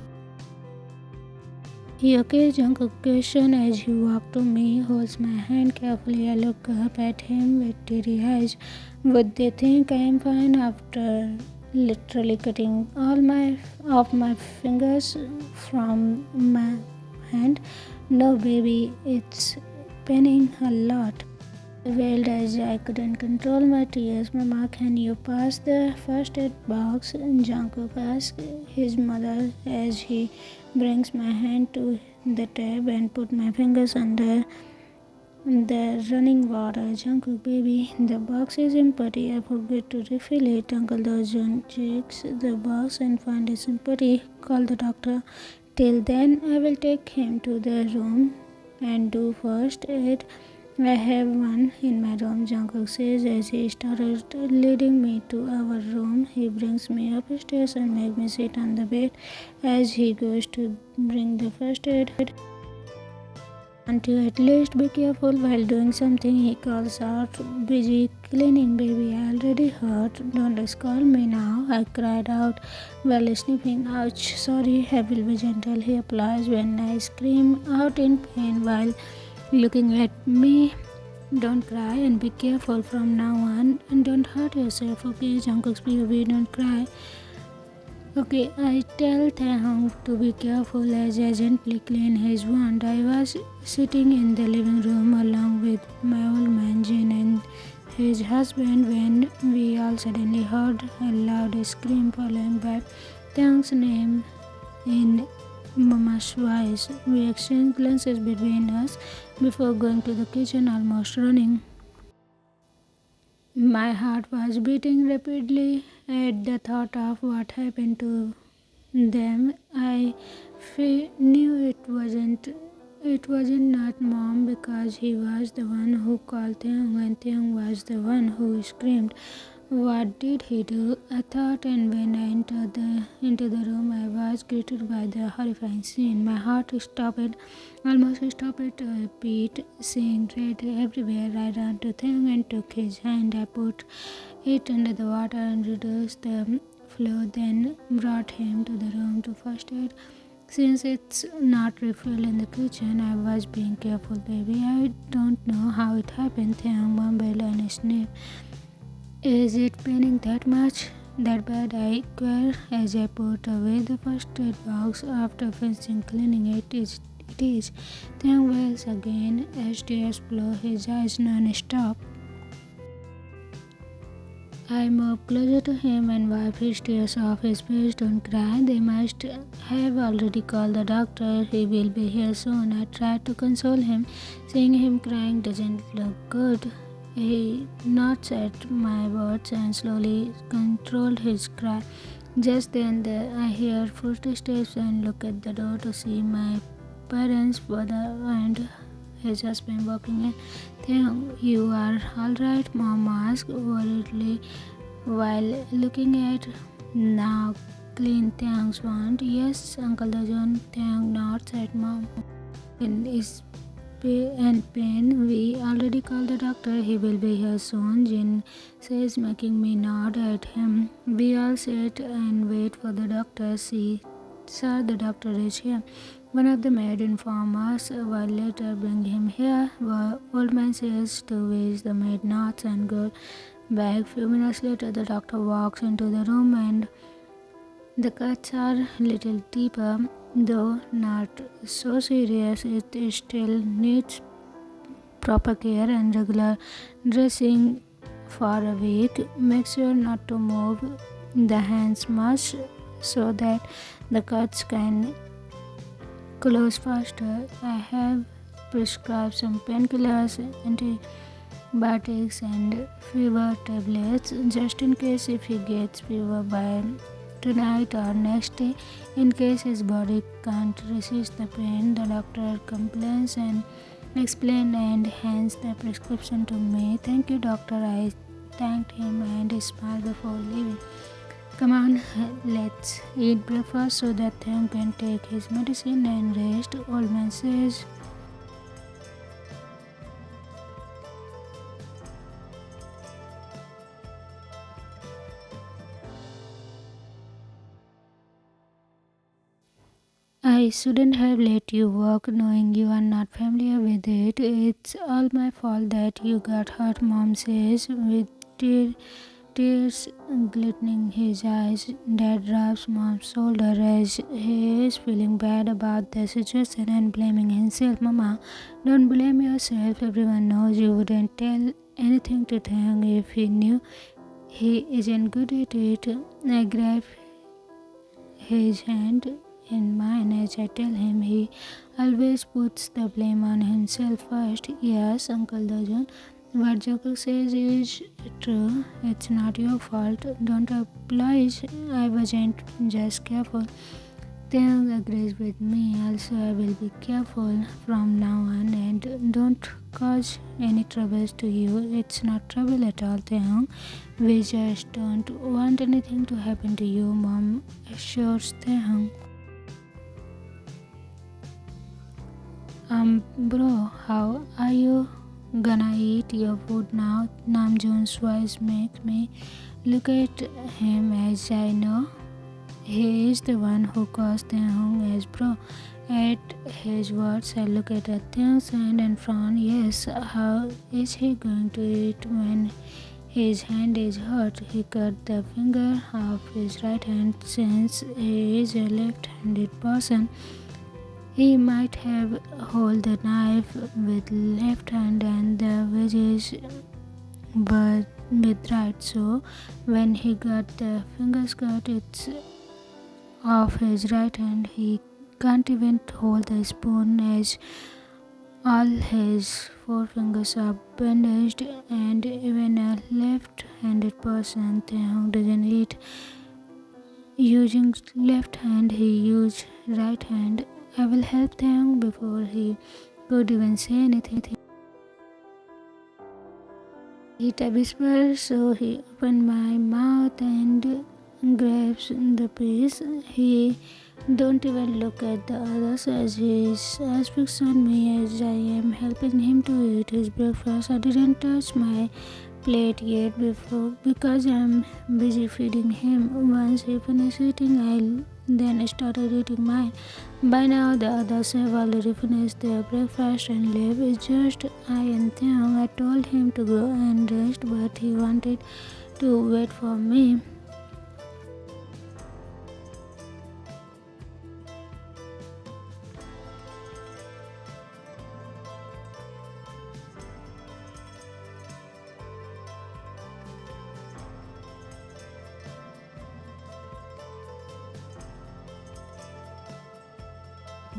He occasioned question as he walked to me, holds my hand carefully. I look up at him with teary eyes. Would they think I am fine after literally cutting all my off my fingers from my hand? No, baby, it's paining a lot. I wailed as I couldn't control my tears. Mama, can you pass the first aid box? Jungkook asked his mother as he brings my hand to the tap and put my fingers under the running water. Jungkook, baby, the box is empty. I forget to refill it. Uncle Dojun checks the box and finds it's empty. Call the doctor. Till then, I will take him to the room and do first aid. I have one in my room, Jungkook says as he started leading me to our room. He brings me upstairs and makes me sit on the bed as he goes to bring the first aid. And to at least be careful while doing something, he calls out, busy cleaning, baby. I already hurt. Don't scold me now. I cried out while sniffing. Ouch, sorry, I will be gentle. He applies when I scream out in pain while looking at me. Don't cry and be careful from now on and don't hurt yourself, okay? Jungkook's POV, don't cry. Okay, I tell Taehyung to be careful as I gently clean his wound. I was sitting in the living room along with my old man Jin and his husband when we all suddenly heard a loud scream following by Taehyung's name in Mama's voice. We exchanged glances between us before going to the kitchen, almost running. My heart was beating rapidly at the thought of what happened to them. I knew it wasn't not mom because he was the one who called Taehyung and Taehyung was the one who screamed. What did he do? I thought, and when I entered into the room, I was greeted by the horrifying scene. My heart stopped, almost stopped a beat, seeing red everywhere. I ran to Taehyung and took his hand. I put it under the water and reduced the flow, then brought him to the room to first aid. Since it's not refilled in the kitchen, I was being careful, baby. I don't know how it happened, Taehyung mumbled and sniffed. Is it paining that much? That bad? I inquired as I put away the first aid box after finishing cleaning it. It is. Taehyung wails again as tears flow his eyes non-stop. I moved closer to him and wiped his tears off his face. Don't cry. They must have already called the doctor. He will be here soon. I tried to console him. Seeing him crying doesn't look good. He nods at my words and slowly controlled his cry. Just then I hear footsteps and look at the door to see my parents, brother and his husband walking in. Taehyung, you are alright? Mom asked worriedly while looking at now clean Taehyung's wound. Yes, Uncle Dajon. Taehyung nods at mom. In his and pain, we already called the doctor. He will be here soon, Jin says, making me nod at him. We all sit and wait for the doctor. See, sir, the doctor is here. One of the maid inform us while later bring him here. The old man says to which the maid nods and goes back. Few minutes later, the doctor walks into the room and the cuts are little deeper, though not so serious. It still needs proper care and regular dressing for a week. Make sure not to move the hands much so that the cuts can close faster. I have prescribed some painkillers, antibiotics and fever tablets just in case if he gets fever by tonight or next day. In case his body can't resist the pain, the doctor complains and explained and hands the prescription to me. Thank you, doctor. I thanked him and smiled before leaving. Come on, let's eat breakfast so that Taehyung can take his medicine and rest, old man says. I shouldn't have let you walk knowing you are not familiar with it. It's all my fault that you got hurt, mom says with tears glistening his eyes. Dad rubs mom's shoulder as he is feeling bad about the situation and blaming himself. Mama, don't blame yourself. Everyone knows you wouldn't tell anything to Taehyung if he knew he isn't good at it. I grab his hand in mine as I tell him he always puts the blame on himself first. Yes, Uncle Dajan, what Jungkook says is true. It's not your fault. Don't apologize. I wasn't just careful. Taehyung agrees with me. Also, I will be careful from now on and don't cause any troubles to you. It's not trouble at all, Taehyung. We just don't want anything to happen to you, mom assures Taehyung. Bro, how are you gonna eat your food now? Namjoon's voice makes me look at him as I know he is the one who calls Taehyung as bro. At his words, I look at Taehyung's hand and frown. Yes, how is he going to eat when his hand is hurt? He cut the finger of his right hand since he is a left-handed person. He might have hold the knife with left hand and the wedges but with right. So when he got the fingers cut, it's off his right hand. He can't even hold the spoon as all his four fingers are bandaged, and even a left-handed person Taehyung doesn't eat using left hand. He used right hand. I will help Taehyung. Before he could even say anything, It whispered, so he opened my mouth and grabs the piece. He don't even look at the others as he speaks on me as I am helping him to eat his breakfast. I didn't touch my plate yet before because I'm busy feeding him. Once he finished eating, I then started eating mine. By now, the others have already finished their breakfast and left. It's just I and Taehyung. I told him to go and rest, but he wanted to wait for me.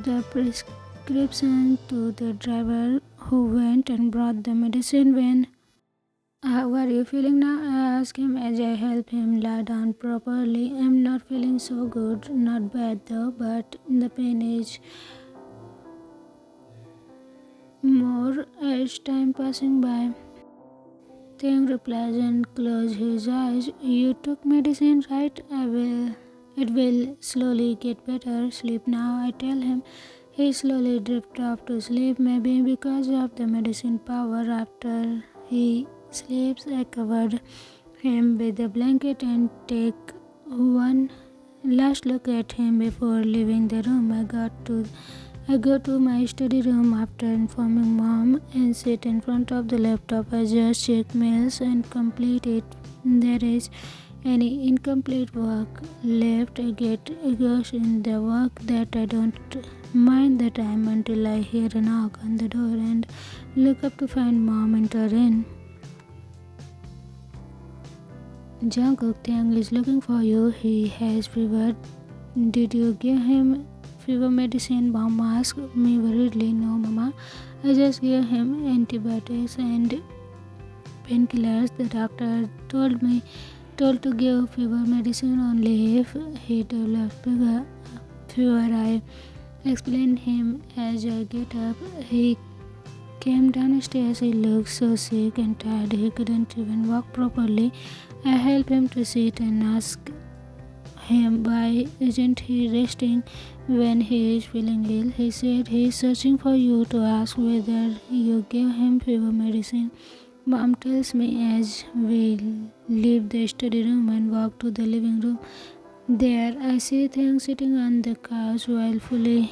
The prescription to the driver who went and brought the medicine. When how are you feeling now? I asked him as I helped him lie down properly. I'm not feeling so good, not bad though, but the pain is more as time passing by. Taehyung replies and closes his eyes. You took medicine, right? I will. It will slowly get better. Sleep now, I tell him. He slowly drifts off to sleep, maybe because of the medicine power. After he sleeps, I covered him with a blanket and take one last look at him before leaving the room. I go to my study room after informing mom and sit in front of the laptop. I just check mails and complete it. There is any incomplete work left. I get engrossed in the work that I don't mind the time until I hear a knock on the door and look up to find mom enter in. Jungkook, Taehyung is looking for you. He has fever. Did you give him fever medicine? Mom asked me worriedly. No, mama. I just gave him antibiotics and painkillers. The doctor told to give fever medicine only if he develops fever. I explained him as I get up. He came downstairs. He looked so sick and tired he couldn't even walk properly. I helped him to sit and asked him why isn't he resting when he is feeling ill. He said he is searching for you to ask whether you gave him fever medicine. Mom tells me as we leave the study room and walk to the living room. There I see Taehyung sitting on the couch while fully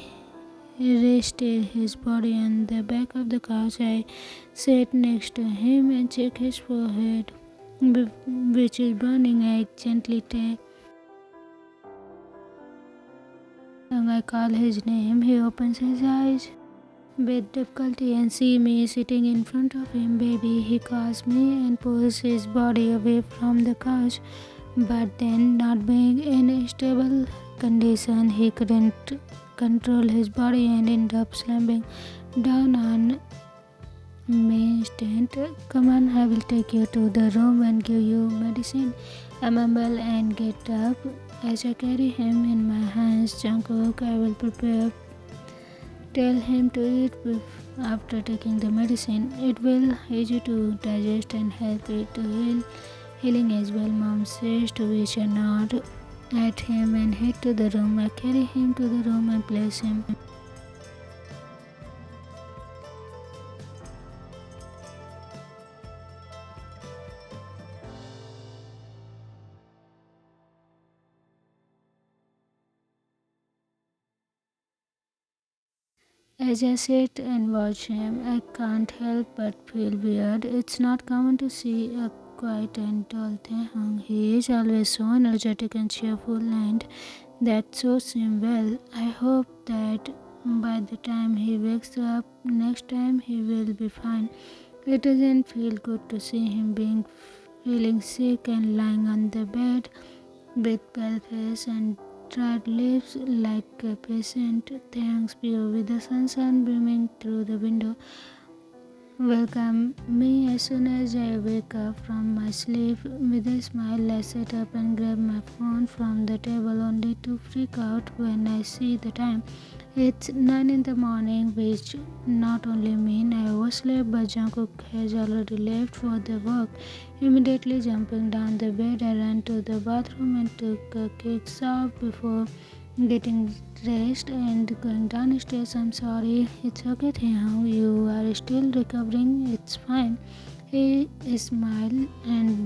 rested his body on the back of the couch. I sat next to him and checked his forehead, which is burning. I gently tap. I call his name. He opens his eyes with difficulty and see me sitting in front of him. Baby, he calls me and pulls his body away from the couch. But then, not being in a stable condition, he couldn't control his body and ended up slamming down on me instant. Come on, I will take you to the room and give you medicine. I mumble and get up as I carry him in my hands. Jungkook, I will prepare. Tell him to eat after taking the medicine. It will ease you to digest and help it to healing as well, mom says, to which I nod at him and head to the room. I carry him to the room and place him. As I sit and watch him, I can't help but feel weird. It's not common to see a quiet and dull Taehyung. He is always so energetic and cheerful, and that suits him well. I hope that by the time he wakes up next time, he will be fine. It doesn't feel good to see him feeling sick and lying on the bed with pale face and dried lips like a patient. Thanks POV. The sun beaming through the window welcome me as soon as I wake up from my sleep. With a smile, I sit up and grab my phone from the table only to freak out when I see the time. It's 9 in the morning, which not only mean I overslept, but Jungkook has already left for the work. Immediately jumping down the bed, I ran to the bathroom and took a quick shower before getting dressed and going downstairs. I'm sorry. It's okay, Taehyung. You are still recovering. It's fine. He smiled and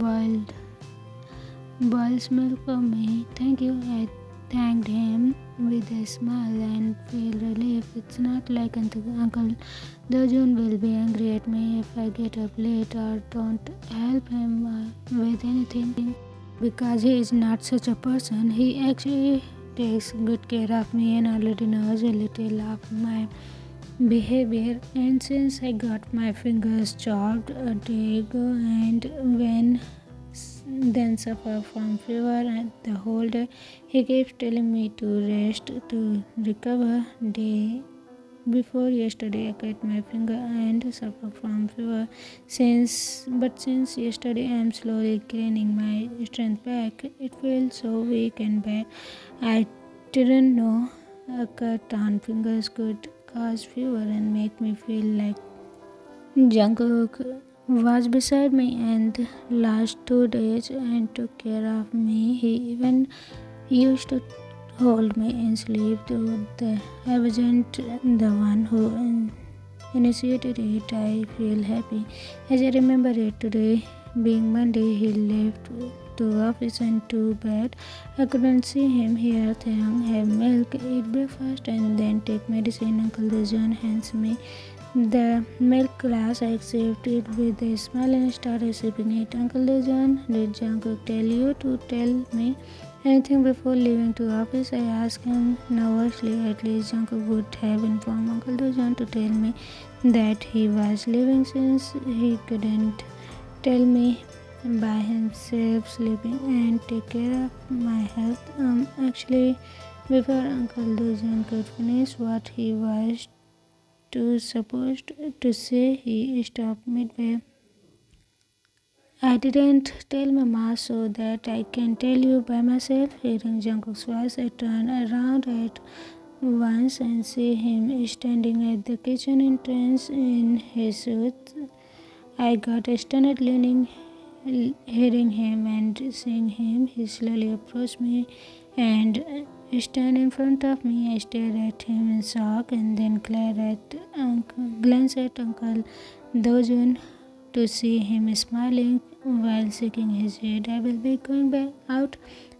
boils milk for me. Thank you. I thanked him with a smile and feel relief. It's not like Uncle Dojun will be angry at me if I get up late or don't help him with anything, because he is not such a person. He actually takes good care of me and already knows a little of my behavior. And since I got my fingers chopped a day ago and then suffer from fever and the whole day, he keeps telling me to rest to recover. Day before yesterday, I cut my finger and suffer from fever. Since yesterday, I am slowly gaining my strength back. It feels so weak and bad. I didn't know a cut on fingers could cause fever and make me feel like Jungkook was beside me and last 2 days and took care of me. He even used to hold me in sleep, though I wasn't the one who initiated it. I feel happy as I remember it today. Being Monday, he left to office and to bed. I couldn't see him here. Taehyung have milk, eat breakfast, and then take medicine. Uncle Dejan hands me the milk glass. I accept it with a smile and started sipping it. Uncle Dejan, did Jungkook tell you to tell me anything before leaving to office? I asked him nervously. At least Jungkook would have informed Uncle Dejan to tell me that he was leaving, since he couldn't tell me by himself sleeping and take care of my health. Actually, before Uncle Dejan could finish what he was supposed to say, he stopped midway. I didn't tell Mama so that I can tell you by myself. Hearing Jungkook's voice, I turned around at once and see him standing at the kitchen entrance in his suit. I got stunned, hearing him and seeing him. He slowly approached me and stand in front of me. I stared at him in shock and then glanced at Uncle Dojun to see him smiling while shaking his head. I will be going back out.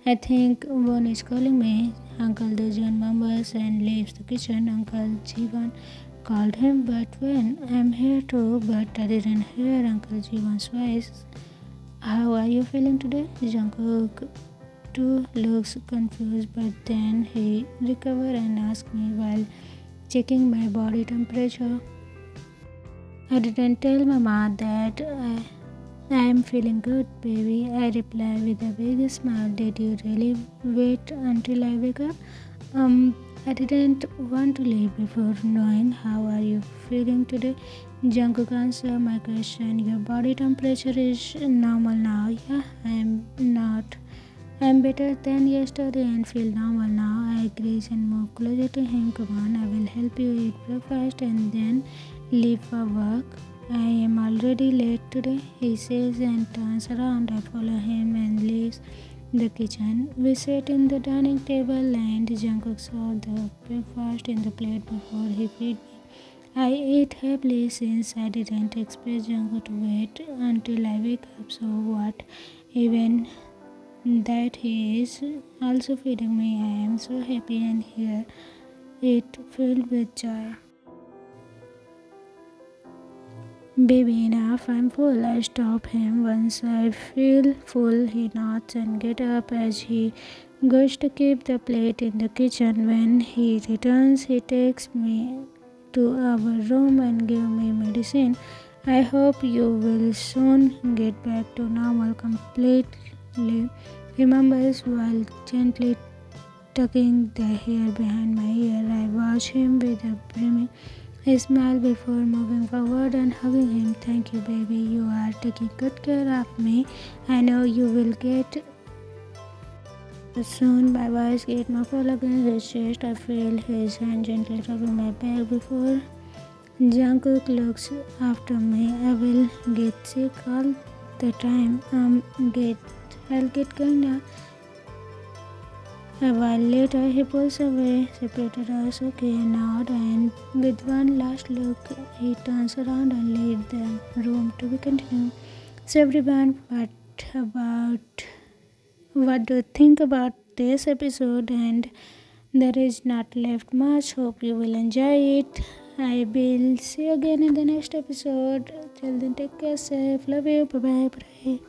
I think one is calling me. Uncle Dojun mumbles and leaves the kitchen. Uncle Jivan called him, but when? I'm here too, but I didn't hear Uncle Jivan's voice. How are you feeling today? Jungkook too looks confused, but then he recovered and asked me while checking my body temperature. I didn't tell Mama that I am feeling good, baby. I replied with a big smile. Did you really wait until I wake up? I didn't want to leave before knowing. How are you feeling today? Jungkook answered my question. Your body temperature is normal now. Yeah, I'm better than yesterday and feel normal now. I agree and move closer to him. Come on, I will help you eat breakfast and then leave for work. I am already late today, he says and turns around. I follow him and leaves the kitchen. We sat in the dining table and Jungkook saw the breakfast in the plate before he fed me. I ate happily since I didn't expect Jungkook to wait until I wake up. So what? Even that he is also feeding me, I am so happy and here it filled with joy. Baby, enough, I'm full. I stop him. Once I feel full, he nods and gets up as he goes to keep the plate in the kitchen. When he returns, he takes me to our room and gives me medicine. I hope you will soon get back to normal completely. He mumbles while gently tucking the hair behind my ear. I watch him with a brimming I smile before moving forward and hugging him. Thank you, baby. You are taking good care of me. I know you will get soon. My voice gets muffled against his chest. I feel his hand gently rubbing my back before Jungkook looks after me. I will get sick all the time. I'll get kinda. A while later, he pulls away, separated us, okay, nod, and with one last look, he turns around and leaves the room to be continued. So, everyone, what do you think about this episode? And there is not left much. Hope you will enjoy it. I will see you again in the next episode. Till then, take care, safe. Love you. Bye bye.